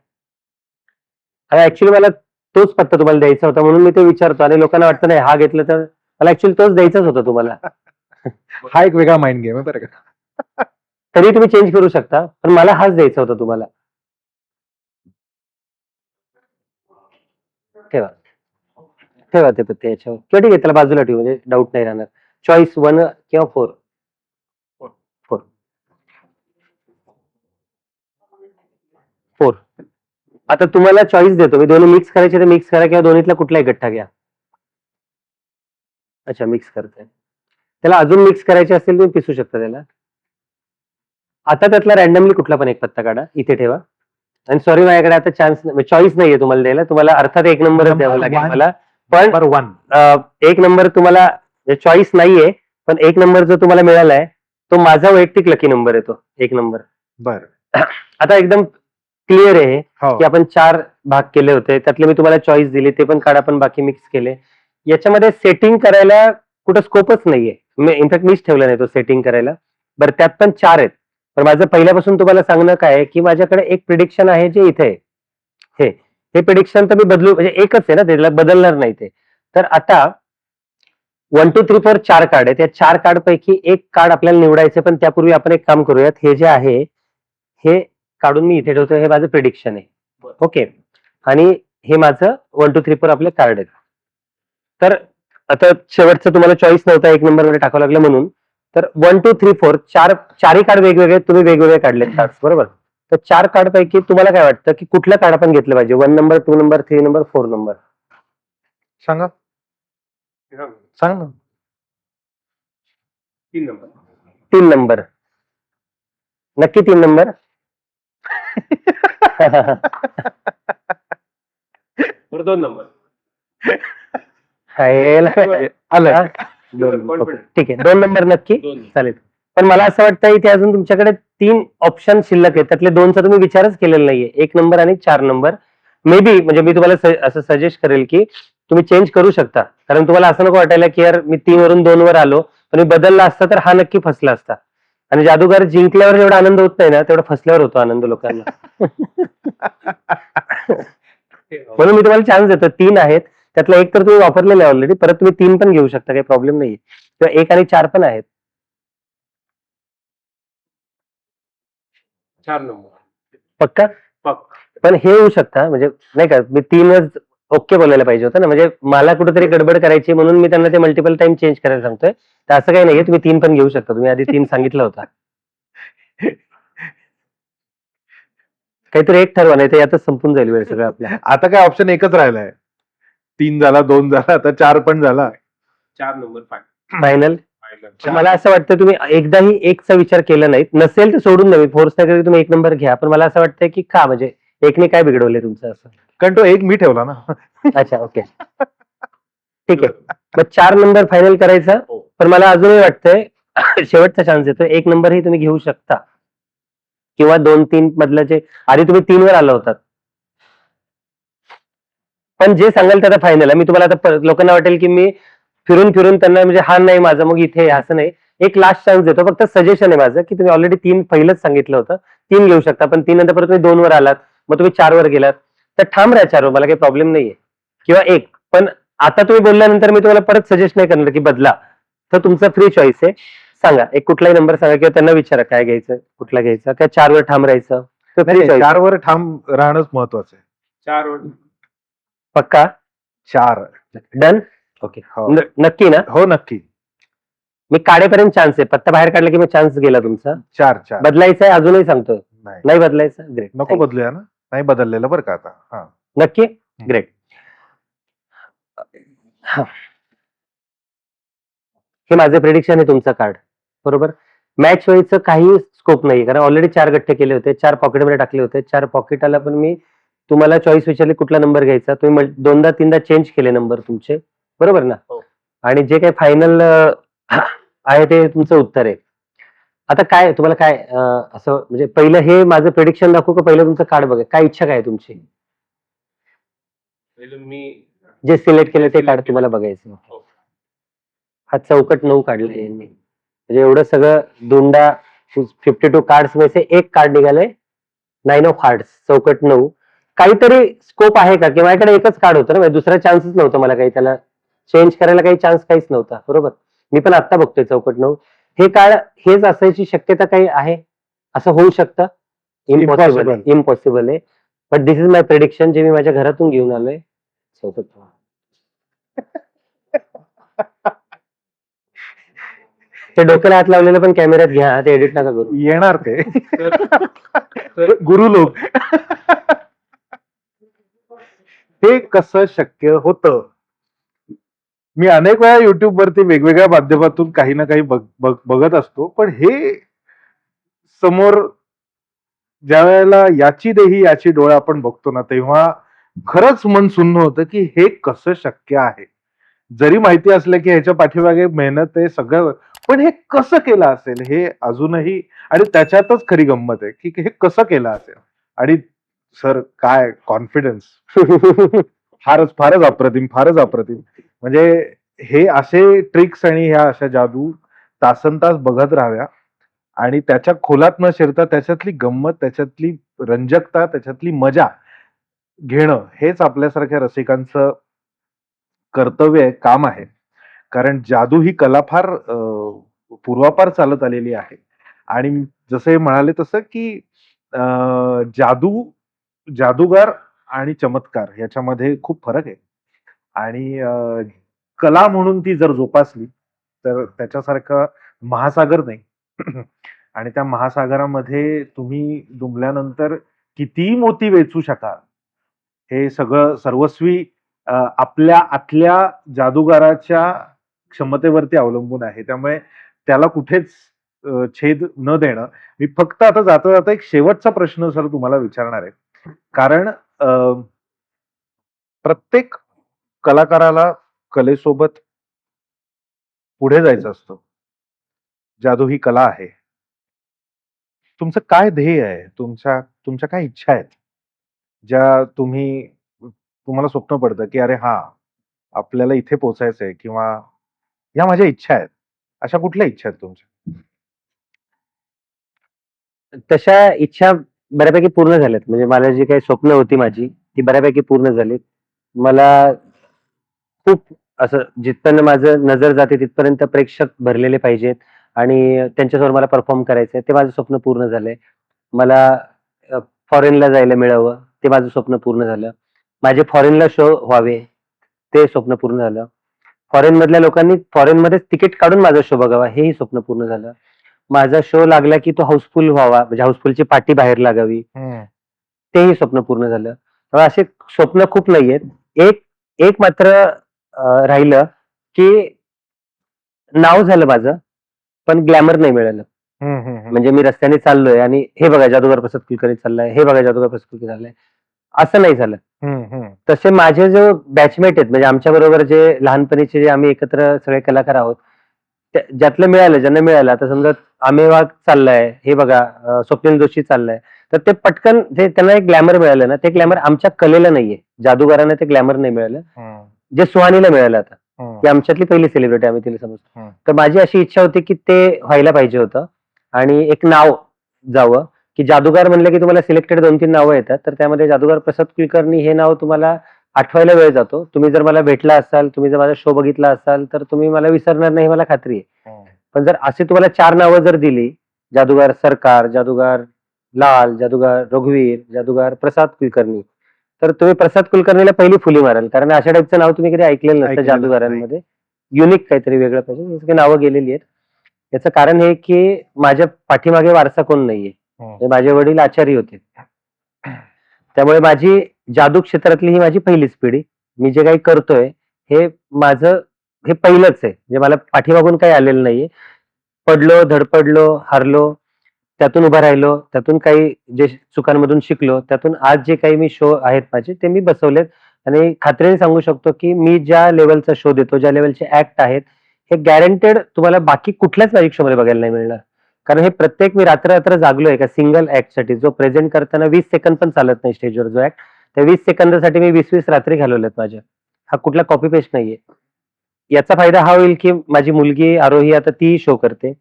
आता ऍक्च्युली मला तोच पत्ता तुम्हाला द्यायचा होता म्हणून मी ते विचारतो. आणि लोकांना वाटतं नाही हा घेतलं तर मला ऍक्च्युली तोच द्यायचाच होता तुम्हाला. हा एक वेगळा माइंड गेम आहे बरं का. तरी तुम्ही चेंज करू शकता, पण मला हाच द्यायचा होता तुम्हाला. ठेवा ठेवा ते पत्ते याच्यावर. किंवा ठीक आहे, त्याला बाजूला ठेवू म्हणजे डाऊट नाही राहणार. चॉईस 1 किंवा 4. 4. आता तुम्हाला चॉईस देतो मी. दोन्ही मिक्स करायचे तर मिक्स करा किंवा दोन्हीतला कुठलाही गठ्ठा घ्या. अच्छा, मिक्स करताय. त्याला अजून मिक्स करायचे असतील तुम्ही पिसू शकता त्याला. आता त्यातला रॅन्डमली कुठला पण एक पत्ता काढा, इथे ठेवा. आणि सॉरी माझ्याकडे आता चॉईस नाहीये तुम्हाला द्यायला. तुम्हाला अर्थात एक नंबरच द्यावा लागेल one. मला. पण नंबर 1. एक नंबर तुम्हाला चॉईस नाहीये, पण एक नंबर जो तुम्हाला मिळालाय तो माझा वैयक्तिक लकी नंबर आहे. तो एक नंबर बरं. आता एकदम क्लिअर आहे हो. की आपण 4 भाग केले होते, त्यातले मी तुम्हाला चॉईस दिली, ते पण काढा, पण बाकी मिक्स केले. याच्यामध्ये सेटिंग करायला कुठं स्कोपच नाहीये. मी इनफॅक्ट मीच ठेवलं नाही तो सेटिंग करायला. बरं, त्यात पण 4 आहेत. पण माझं पहिल्यापासून तुम्हाला सांगणं काय आहे की माझ्याकडे एक प्रिडिक्शन आहे जे इथे आहे. हे प्रिडिक्शन तर मी बदलू, म्हणजे एकच आहे ना, त्याला बदलणार नाही ते. तर आता 1 2 3 4 4 कार्ड आहेत. या 4 कार्ड पैकी एक कार्ड आपल्याला निवडायचं, पण त्यापूर्वी आपण एक काम करूयात. हे जे आहे हे काढून मी इथे ठेवतो. हे माझं प्रिडिक्शन आहे. ओके. आणि हे माझं 1 2 3 4 आपले कार्ड आहेत. तर आता शेवटचं तुम्हाला चॉईस नव्हता, एक नंबर मध्ये टाकावं लागलं म्हणून. तर 1 2 3 4 चारही कार्ड वेगवेगळे तुम्ही वेगवेगळे काढलेत कार्ड, बरोबर. तर 4 कार्ड पैकी तुम्हाला काय वाटतं की कुठलं कार्ड आपण घेतलं पाहिजे? 1 नंबर, 2 नंबर, 3 नंबर, 4 नंबर? सांगा. सांग ना. 3 नंबर. 3 नंबर. नक्की 3 नंबर? बरं 2 नंबर. आलं. हा? Confident. ठीक आहे, 2 नंबर नक्की 2. चालेल. पण मला असं वाटतं इथे अजून तुमच्याकडे 3 ऑप्शन शिल्लक आहेत, त्यातले 2चा तुम्ही विचारच केलेला नाहीये. 1 नंबर आणि 4 नंबर. मे बी म्हणजे मी तुम्हाला असं सजेस्ट करेल की तुम्ही चेंज करू शकता, कारण तुम्हाला असं नको वाटायला की यार मी 3 वरून 2 वर आलो, पण मी बदलला असता तर हा नक्की फसला असता. आणि जादूगार जिंकल्यावर जेवढा आनंद होत नाही ना, तेवढा फसल्यावर होतो आनंद लोकांना. म्हणून मी तुम्हाला चान्स देतो. 3 आहेत, त्यातला एक तर तुम्ही वापरलेला आहे ऑलरेडी. परत तुम्ही 3 पण घेऊ शकता, काही प्रॉब्लेम नाहीये. किंवा 1 आणि 4 पण आहेत. 4 नंबर. पक्का? पक्का. पण हे होऊ शकता, म्हणजे नाही का, मी 3च ओके बोलायला पाहिजे होतं ना, म्हणजे मला कुठेतरी गडबड करायची म्हणून मी त्यांना ते मल्टिपल टाइम चेंज करायला सांगतोय. तर असं काही नाहीये, तुम्ही 3 पण घेऊ शकता. तुम्ही आधी 3 सांगितलं होता. काहीतरी एक ठरवा, नाही तर यातच संपून जाईल वेळ सगळं आपल्या. आता काय ऑप्शन एकच राहिलाय. 3 झाला, 2 झाला, आता 4 पण झाला. 4 नंबर फायनल. फायनल. मला असं वाटतं तुम्ही एकदाही एकचा विचार केला नाही. नसेल तर सोडून द्या, फोर्स नाही करत, तुम्ही 1 नंबर घ्या. पण मला असं वाटतं की का, म्हणजे एकने काय बिघडवलंय तुमचं असं? कारण तो एक मी ठेवला ना. अच्छा, ओके. ठीक आहे. मग 4 नंबर फायनल करायचा. हो. पण मला अजूनही वाटतंय शेवटचा चान्स येतोय, 1 नंबरही तुम्ही घेऊ शकता. किंवा 2-3 मधलं जे आधी तुम्ही 3 वर आला होतात. पण जे सांगाल ते आता फायनल आहे. मी तुम्हाला आता लोकांना वाटेल की मी फिरून फिरून त्यांना, म्हणजे हा नाही माझा मग इथे असं नाही. एक लास्ट चान्स देतो. फक्त सजेशन आहे माझं की तुम्ही ऑलरेडी 3 पहिलंच सांगितलं होतं. 3 घेऊ शकता, पण 3 नंतर परत तुम्ही 2 वर आलात, मग तुम्ही 4 वर गेलात, तर ठाम राहा 4 वर, मला काही प्रॉब्लेम नाहीये. किंवा 1. पण आता तुम्ही बोलल्यानंतर मी तुम्हाला परत सजेस्ट नाही करणार की बदला. तर तुमचा फ्री चॉईस आहे. सांगा एक कुठलाही नंबर सांगा, किंवा त्यांना विचारा काय घ्यायचं, कुठला घ्यायचा, काय 4 वर ठाम राहायचं. नाही, 4 वर ठाम राहणंच महत्वाचं आहे. 4 वर. पक्का? 4. डन. ओके. हो. नक्की ना? हो, नक्की. मी काढेपर्यंत चान्स आहे. पत्ता बाहेर काढला की मग चान्स गेला तुमचा. 4. बदलायचं आहे अजूनही सांगतोय? नाही, नाही बदलायचं? ग्रेट. नको बदलूया ना. नाही बदललेलं बरं का आता. हा, नक्की? ग्रेट. हे माझं प्रेडिक्शन आहे, तुमचं कार्ड बरोबर. मॅच व्हायचं काही स्कोप नाही, कारण ऑलरेडी 4 गठ्ठे केले होते, 4 पॉकेटमध्ये टाकले होते. 4 पॉकेटाला पण मी तुम्हाला चॉईस विचारली कुठला नंबर घ्यायचा. तुम्ही 2दा-3दा चेंज केले नंबर तुमचे, बरोबर ना? हो. आणि जे काही फायनल आहे ते तुमचं उत्तर आहे. आता काय तुम्हाला काय असं, म्हणजे पहिलं हे माझं प्रेडिक्शन दाखवू का पहिलं तुमचं कार्ड बघा, काय इच्छा काय आहे तुमची? पहिलं मी जे सिलेक्ट केलं ते कार्ड तुम्हाला बघायचं. हो. हा चौकट 9 काढलाय यांनी, म्हणजे एवढं सगळं दोंडा 52 कार्ड्स में से एक कार्ड निघालंय 9 ऑफ हार्ट्स, चौकट 9. काहीतरी स्कोप आहे का? की माझ्याकडे एकच कार्ड होतं ना, म्हणजे दुसरा चान्सच नव्हता मला, काही त्याला चेंज करायला काही चान्स काहीच नव्हता, बरोबर. मी पण आता बघतोय चौकट 9. हे कार्ड हेच असायची शक्यता काही आहे? असं होऊ शकतं? इम्पॉसिबल. Impossible. इम्पॉसिबल आहे. But this is my prediction, जे मी माझ्या घरातून घेऊन आलोय. चौकट 9. ते डोक्याला हात लावलेलं पण कॅमेऱ्यात घ्या, ते एडिट नका करू. येणार ते. तर गुरु लोक. ते कसं शक्य होतं? मी अनेक वेळा YouTube वरती वेगवेगळ्या माध्यमातून काही ना काही बघत असतो, पण हे समोर ज्या वेळेला याची देही याची डोळा आपण बघतो ना, तेव्हा खरंच मन सुन्न होतं की हे कसं शक्य आहे. जरी माहिती असलं की ह्याच्या पाठीमागे मेहनत आहे सगळं, पण हे कसं केलं असेल हे अजूनही, आणि त्याच्यातच खरी गंमत आहे की हे कसं केलं असेल. आणि सर काय कॉन्फिडन्स, फारच अप्रतिम, फारच अप्रतिम. म्हणजे हे असे ट्रिक्स आणि ह्या अशा जादू तासनतास बघत राहाव्या आणि त्याच्या खोलात न शिरता त्याच्यातली गंमत, त्याच्यातली रंजकता, त्याच्यातली मजा घेणं हेच आपल्यासारख्या रसिकांचं कर्तव्य आहे, काम आहे. कारण जादू ही कला फार पूर्वापार चालत आलेली आहे. आणि जसं हे म्हणाले तसं की जादूगार आणि चमत्कार याच्यामध्ये खूप फरक आहे. आणि कला म्हणून ती जर जोपासली तर त्याच्यासारखं महासागर नाही. आणि त्या महासागरामध्ये तुम्ही डुंबल्यानंतर कितीही मोती वेचू शकाल, हे सगळं सर्वस्वी आपल्या आतल्या जादूगाराच्या क्षमतेवरती अवलंबून आहे. त्यामुळे त्याला कुठेच छेद न देणं. मी फक्त आता जाता जाता एक शेवटचा प्रश्न सर तुम्हाला विचारणार आहे. कारण प्रत्येक कलाकाराला कलेसोबत पुढे जायचं असतं. जादू ही कला आहे. तुमचं काय ध्येय आहे? तुमच्या काय इच्छा आहेत? ज्या तुम्हाला स्वप्न पडतं, की अरे हां, आपल्याला इथे पोहोचायचंय किंवा ह्या माझ्या इच्छा आहेत. अशा कुठल्या इच्छा आहेत तुमच्या? तशा इच्छा बऱ्यापैकी पूर्ण झाल्यात. म्हणजे मला जी काही स्वप्न होती माझी, ती बऱ्यापैकी पूर्ण झालीत. मला खूप असं जिथपर्यंत माझं नजर जाते तिथपर्यंत प्रेक्षक भरलेले पाहिजेत आणि त्यांच्यासमोर मला परफॉर्म करायचंय. ते माझं स्वप्न पूर्ण झालंय. मला फॉरेनला जायला मिळावं, ते माझं स्वप्न पूर्ण झालं. माझे फॉरेनला शो व्हावे, ते स्वप्न पूर्ण झालं. फॉरेनमधल्या लोकांनी फॉरेनमध्येच तिकीट काढून माझा शो बघावा, हेही स्वप्न पूर्ण झालं. माझा शो लागला की तो हाऊसफुल व्हावा, म्हणजे हाऊसफुलची पाटी बाहेर लागावी, तेही स्वप्न पूर्ण झालं. तेव्हा असे स्वप्न खूप नाहीयेत. एक एक मात्र राहिलं की नाव झालं माझं, पण ग्लॅमर नाही मिळालं. म्हणजे मी रस्त्याने चाललोय आणि हे बघा जादूगार प्रसाद कुलकर्णी चाललाय, हे बघा जादूगार प्रसाद कुलकर्णी चाललाय, असं नाही झालं. तसे माझे जो बॅचमेट आहेत, म्हणजे आमच्या बरोबर जे लहानपणीचे जे आम्ही एकत्र सगळे कलाकार आहोत, ज्यातलं मिळालं, ज्यांना मिळालं, आता समजा आमेय वाघ चाललाय, हे बघा स्वप्नील जोशी चाललाय, तर ते पटकन जे त्यांना एक ग्लॅमर मिळालं ना, ते ग्लॅमर आमच्या कलेला नाहीये. जादूगारांना ते ग्लॅमर नाही मिळालं, जे सुहानीला मिळालं आता. ती आमच्यातली पहिली सेलिब्रिटी आम्ही तिला समजतो. तर माझी अशी इच्छा होती की ते व्हायला पाहिजे होतं आणि एक नाव जावं, की जादूगार म्हणलं की तुम्हाला सिलेक्टेड 2-3 नावं येतात. तर त्यामध्ये जादूगार प्रसाद कुलकर्णी हे नाव तुम्हाला आठवायला वेळ जातो. तुम्ही जर मला भेटला असाल, तुम्ही जर माझा शो बघितला असाल, तर तुम्ही मला विसरणार नाही, मला खात्री आहे. पण जर असे तुम्हाला 4 नावं जर दिली, जादूगार सरकार, जादूगार लाल, जादूगार रघुवीर, जादूगार प्रसाद कुलकर्णी, तर तुम्ही प्रसाद कुलकर्णीला पहिली फुली माराल. कारण अशा टाईपचं नाव तुम्ही कधी ऐकलेलं नसतं ऐकलेलं जादूगारांमध्ये. युनिक काहीतरी वेगळं पाहिजे. जसं काही नावं गेलेली आहेत. याचं कारण हे की माझ्या पाठीमागे वारसा कोण नाहीये. म्हणजे माझे वडील आचारी होते. त्यामुळे माझी जादू क्षेत्रातली ही माझी पहिलीच पिढी. मी जे काही करतोय हे माझं हे पहिलंच आहे. म्हणजे मला पाठीमागून काही आलेलं नाहीये. पडलो, धडपडलो, हारलो, त्यातून उभं राहिलो, त्यातून काही जे चुकांमधून शिकलो, त्यातून आज जे काही मी शो आहेत माझे ते मी बसवलेत आणि खात्रीने सांगू शकतो की मी ज्या लेव्हलचा शो देतो, ज्या लेव्हलचे ऍक्ट आहेत, हे गॅरंटेड तुम्हाला बाकी कुठल्याच मॅजिक शो मध्ये बघायला नाही मिळणार. कारण हे प्रत्येक मी रात्र जागलो एका सिंगल ऍक्टसाठी, जो प्रेझेंट करताना 20 सेकंद पण चालत नाही स्टेजवर जो ऍक्ट, त्या 20 सेकंदासाठी मी 20-20 रात्री घालवल्यात माझ्या. हा कुठला कॉपी पेस्ट नाहीये. याचा फायदा हा होईल की माझी मुलगी आरोही आता ती शो करते.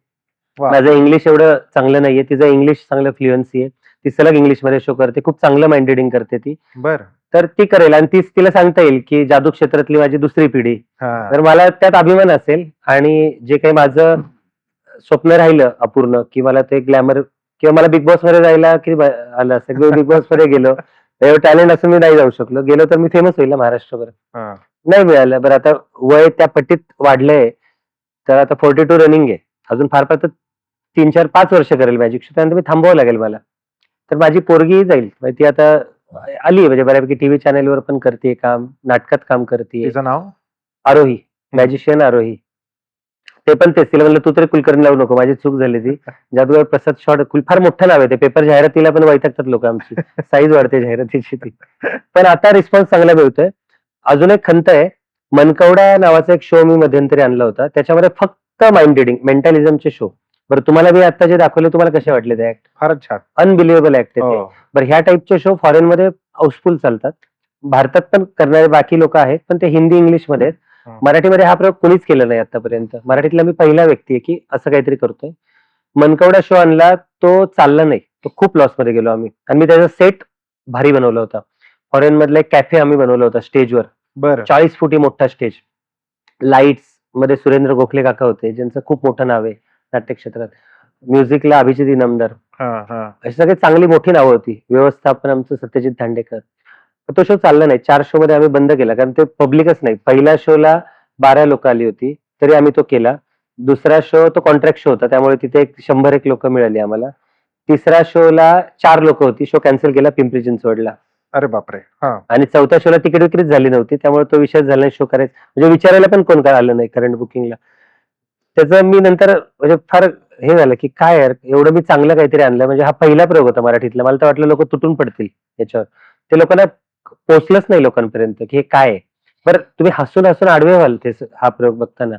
माझं इंग्लिश एवढं चांगलं नाहीये, तिचं इंग्लिश चांगलं फ्लुएन्सी आहे. ती सलग इंग्लिशमध्ये शो करते. खूप चांगलं माइंड रिडिंग करते ती. बरं. तर ती करेल आणि तीच तिला सांगता येईल की जादू क्षेत्रातली माझी दुसरी पिढी. हां. तर मला त्यात अभिमान असेल आणि जे काही माझं स्वप्न राहिलं अपूर्ण, की मला ते ग्लॅमर किंवा मला बिग बॉस मध्ये जायला किती आलं असेल, मी बिग बॉस मध्ये गेलो, एवढं टॅलेंट असून मी नाही जाऊ शकलो. गेलो तर मी फेमस होईल ना महाराष्ट्रभर. हां. नाही मिळालं. बरं आता वय त्या पट्टीत वाढलंय, तर आता 42 रनिंग आहे. अजून फार फार तर 3-4-5 वर्ष करेल मॅजिक शो, त्यानंतर मी थांबावं लागेल मला. तर माझी पोरगी जाईल. म्हणजे ती आता आली म्हणजे बऱ्यापैकी टीव्ही चॅनेलवर पण करते काम, नाटकात काम करते. तिचं नाव? आरोही. मॅजिशियन आरोही. ते पण तेच, तिला म्हणलं तू तरी कुलकर्णी लावू नको, माझी चूक झाली ती. जादूगार प्रसाद शॉर्ट, फार मोठं नाव आहे ते, पेपर जाहिरातीला पण वैतागतात लोक आमची, साईज वाढते जाहिरातीची ती. पण आता रिस्पॉन्स चांगला मिळतोय. अजून एक खंत आहे, मनकवडा नावाचा एक शो मी मध्यंतरी आणला होता, त्याच्यामध्ये फक्त माइंड रिडिंग, मेंटॅलिझमचे शो. बरं तुम्हाला मी आता जे दाखवले तुम्हाला कसे वाटले ते ऍक्ट? फारच छान. अनबिलिव्हेबल ऍक्ट आहे ते. हो. बरं ह्या टाईपचे शो फॉरेन मध्ये हाऊसफुल चालतात, भारतात पण करणारे बाकी लोक आहेत, पण ते हिंदी इंग्लिश मध्ये आहेत. हं. मराठीमध्ये हा प्रयोग कोणीच केला नाही आतापर्यंत. मराठीतला मी पहिला व्यक्ती आहे की असं काहीतरी करतोय. मनकवडा शो आणला, तो चालला नाही, तो खूप लॉस मध्ये गेलो आम्ही. आणि मी त्याचा सेट भारी बनवला होता. फॉरेन मधला एक कॅफे आम्ही बनवला होता स्टेजवर, बरं. 40 फुटी मोठा स्टेज. लाईट्स मध्ये सुरेंद्र गोखले काका होते, ज्यांचं खूप मोठं नाव आहे नाट्य क्षेत्रात. म्युझिकला अभिजित इनामदार, हां, हां. अशी सगळी चांगली मोठी नावं होती. व्यवस्थापन आमचं सत्यजित दांडेकर. तर तो शो चालला नाही. 4 शो मध्ये आम्ही बंद केला, कारण ते पब्लिकच नाही. पहिल्या शोला 12 लोक आली होती, तरी आम्ही तो केला. दुसरा शो तो कॉन्ट्रॅक्ट शो होता, त्यामुळे तिथे 100 लोक मिळाली आम्हाला. तिसऱ्या शोला 4 लोक होती, शो कॅन्सल केला पिंपरी चिंचवडला. अरे बापरे! हां. आणि चौथ्या शोला तिकीट विक्रीच झाली नव्हती, त्यामुळे तो विषय झाला नाही शो करायचा. म्हणजे विचारायला पण कोण काय आलं नाही करंट बुकिंगला. त्याचं मी नंतर म्हणजे फार हे झालं की काय यार, एवढं मी चांगलं काहीतरी आणलं, म्हणजे हा पहिला प्रयोग होता मराठीतला. मला तर वाटलं लोक तुटून पडतील याच्यावर. ते लोकांना पोचलंच नाही लोकांपर्यंत की हे काय आहे. बरं तुम्ही हसून हसून आडवे व्हाल ते हा प्रयोग बघताना.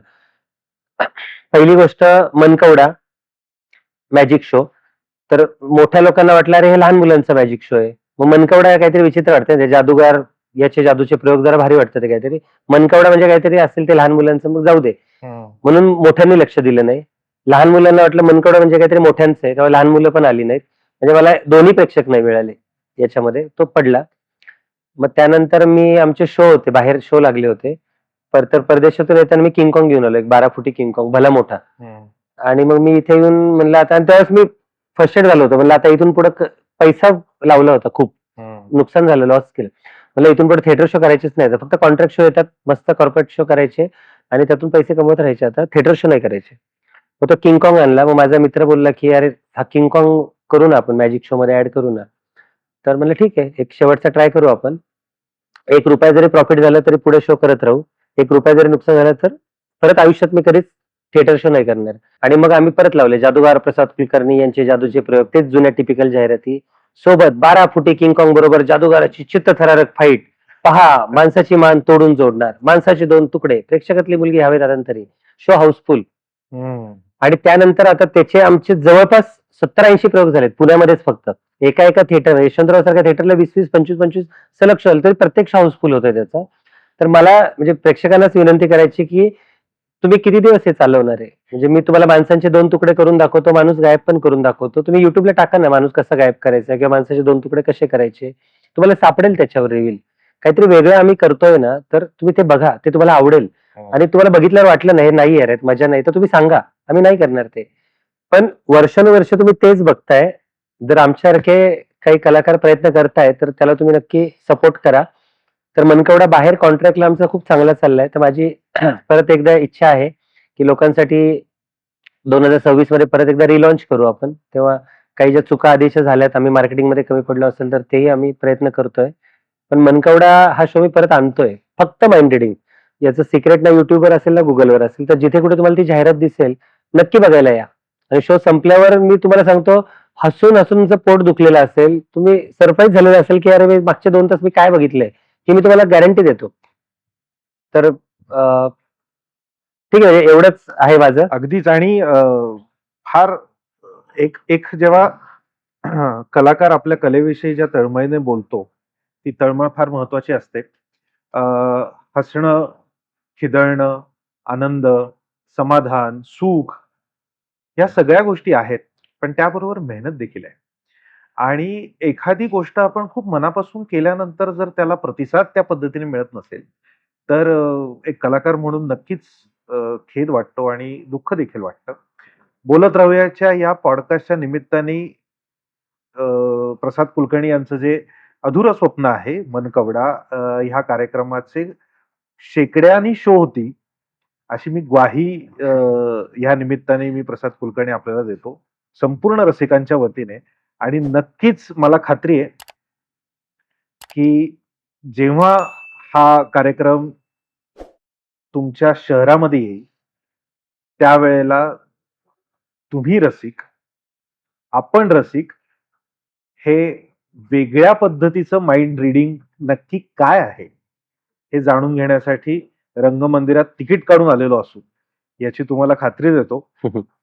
पहिली गोष्ट, मनकवडा मॅजिक शो. तर मोठ्या लोकांना वाटलं अरे हे लहान मुलांचा मॅजिक शो आहे. मग मनकवडा काहीतरी विचित्र वाटतं, ते जादूगार याचे जादूचे प्रयोग जरा भारी वाटतं ते काहीतरी. मनकवडा म्हणजे काहीतरी असेल ते लहान मुलांचं, मग जाऊ दे. हं. म्हणून मोठ्यांनी लक्ष दिलं नाही. लहान मुलांना वाटलं मनकवडा म्हणजे काहीतरी मोठ्यांचं आहे, तेव्हा लहान मुलं पण आली नाहीत. म्हणजे मला दोन्ही प्रेक्षक नाही मिळाले याच्यामध्ये, तो पडला. मग त्यानंतर मी आमचे शो होते, बाहेर शो लागले होते. तर परदेशातून येताना मी किंगकॉंग घेऊन आलो, एक 12 फुटी किंगकॉंग, भला मोठा. हं. आणि मग मी इथे येऊन म्हणलं आता, आणि त्यावेळेस मी फर्स्टेड झालो होतो. म्हणलं आता इथून पुढे पैसा लावला होता खूप, हं. नुकसान झालं, लॉस केलं. म्हणलं इथून पुढे थिएटर शो करायचेच नाही, फक्त कॉन्ट्रॅक्ट शो येतात, मस्त कॉर्पोरेट शो करायचे आणि त्यातून पैसे कमवत राहायचे. आता थिएटर शो नाही करायचे. मग तो किंगकॉंग आणला. मग माझा मित्र बोलला की अरे हा किंगकॉंग करू ना आपण, मॅजिक शो मध्ये ऍड करू ना. तर म्हणलं ठीक आहे, एक शेवटचा ट्राय करू आपण. ₹1 जरी प्रॉफिट झालं तरी पुढे शो करत राहू. ₹1 जरी नुकसान झालं तर परत आयुष्यात मी कधीच थिएटर शो नाही करणार. आणि मग आम्ही परत लावले जादूगार प्रसाद कुलकर्णी यांचे जादूचे प्रयोग, तेच जुन्या टिपिकल जाहिराती. सोबत 12 फुटी किंगकॉंग बरोबर जादूगाराची चित्तथरारक फाईट. पहा, माणसाची मान तोडून जोडणार, माणसाचे 2 तुकडे, प्रेक्षकातली मुलगी हवेत आनंतरी. Show house full. हं. आणि त्यानंतर आता त्याचे आमचे जवळपास 70-80 प्रयोग झालेत पुण्यामध्येच फक्त. एका थिएटर, यशवंतराव सारख्या थिएटरला 20-20, 25-25 सलग शो आले, तरी प्रत्येक शो हाऊसफुल होतोय त्याचा. तर मला म्हणजे प्रेक्षकांनाच विनंती करायची की तुम्ही किती दिवस हे चालवणार आहे? म्हणजे मी तुम्हाला माणसांचे 2 तुकडे करून दाखवतो, माणूस गायब पण करून दाखवतो. तुम्ही युट्यूबला टाका ना, माणूस कसा गायब करायचा किंवा माणसाचे 2 तुकडे कसे करायचे, तुम्हाला सापडेल त्याच्यावर रिव्हील. काहीतरी वेगळं आम्ही करतोय ना, तर तुम्ही ते बघा, ते तुम्हाला आवडेल. हो. आणि तुम्हाला बघितल्यावर वाटलं नाही, हे नाही यार, यात मजा नाही, तर तुम्ही सांगा, आम्ही नाही करणार ते. पण वर्षानुवर्ष तुम्ही तेच बघताय. जर आमच्यासारखे काही कलाकार प्रयत्न करताय, तर त्याला तुम्ही नक्की सपोर्ट करा. तर मनकवडा बाहेर कॉन्ट्रॅक्टला आमचा खूप चांगला चाललाय. तर माझी परत एकदा इच्छा आहे की लोकांसाठी 2026 मध्ये परत एकदा रिलॉन्च करू आपण. तेव्हा काही ज्या चुका आधीच्या झाल्यात, आम्ही मार्केटिंगमध्ये कमी पडलो असेल तर तेही आम्ही प्रयत्न करतोय. पण मनकवडा हा शो मी परत आणतोय, फक्त माइंड रिडिंग. याचं सिक्रेट ना युट्यूबवर असेल ना गुगलवर असेल, तर जिथे कुठे तुम्हाला ती जाहिरात दिसेल नक्की बघायला या. आणि शो संपल्यावर मी तुम्हाला सांगतो, हसून हसून तुमचं पोट दुखलेलं असेल, तुम्ही सरप्राईज झालेलं असेल की अरे मी मागचे 2 तास मी काय बघितलंय, ही मी तुम्हाला गॅरंटी देतो. तर ठीक आहे, म्हणजे एवढंच आहे माझं. अगदीच. आणि फार एक एक जेव्हा कलाकार आपल्या कलेविषयी ज्या तळमळीने बोलतो, ती तळमळ फार महत्वाची असते. अ, हसणं, खिदळणं, आनंद, समाधान, सुख या सगळ्या गोष्टी आहेत. पण त्याबरोबर मेहनत देखील आहे. आणि एखादी गोष्ट आपण खूप मनापासून केल्यानंतर जर त्याला प्रतिसाद त्या पद्धतीने मिळत नसेल, तर एक कलाकार म्हणून नक्कीच खेद वाटतो आणि दुःख देखील वाटतं. बोलत राहूयाच्या या पॉडकास्टच्या निमित्ताने प्रसाद कुलकर्णी यांचं जे अधुरं स्वप्न आहे मनकवडा, ह्या कार्यक्रमाचे शेकड्यानी शो होतील अशी मी ग्वाही ह्या निमित्ताने मी प्रसाद कुलकर्णी आपल्याला देतो, संपूर्ण रसिकांच्या वतीने. आणि नक्कीच मला खात्री आहे की जेव्हा हा कार्यक्रम तुमच्या शहरामध्ये येईल त्यावेळेला तुम्ही रसिक, आपण रसिक हे वेगळ्या पद्धतीचं माइंड रिडिंग नक्की काय आहे हे जाणून घेण्यासाठी रंगमंदिरात तिकीट काढून आलेलो असू याची तुम्हाला खात्री देतो.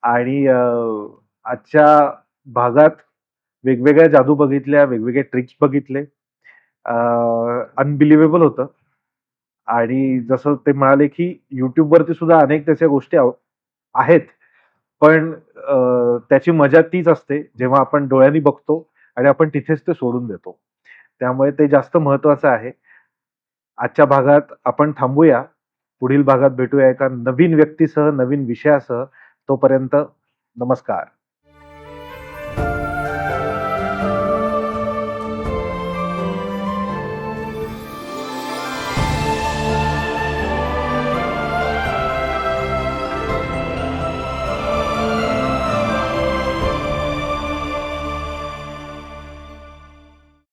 आणि आजच्या भागात वेगवेगळ्या जादू बघितल्या, वेगवेगळे ट्रिक्स बघितले. अनबिलिव्हेबल होतं. आणि जसं ते म्हणाले की YouTube वरती सुद्धा अनेक त्याच्या गोष्टी आहेत. पण त्याची मजा तीच असते जेव्हा आपण डोळ्यांनी बघतो आणि आपण तिथेच ते सोडून देतो. त्यामुळे ते जास्त महत्वाचं आहे. आजच्या भागात आपण थांबूया. पुढील भागात भेटूया एका नवीन व्यक्तीसह, नवीन विषयासह. तोपर्यंत नमस्कार.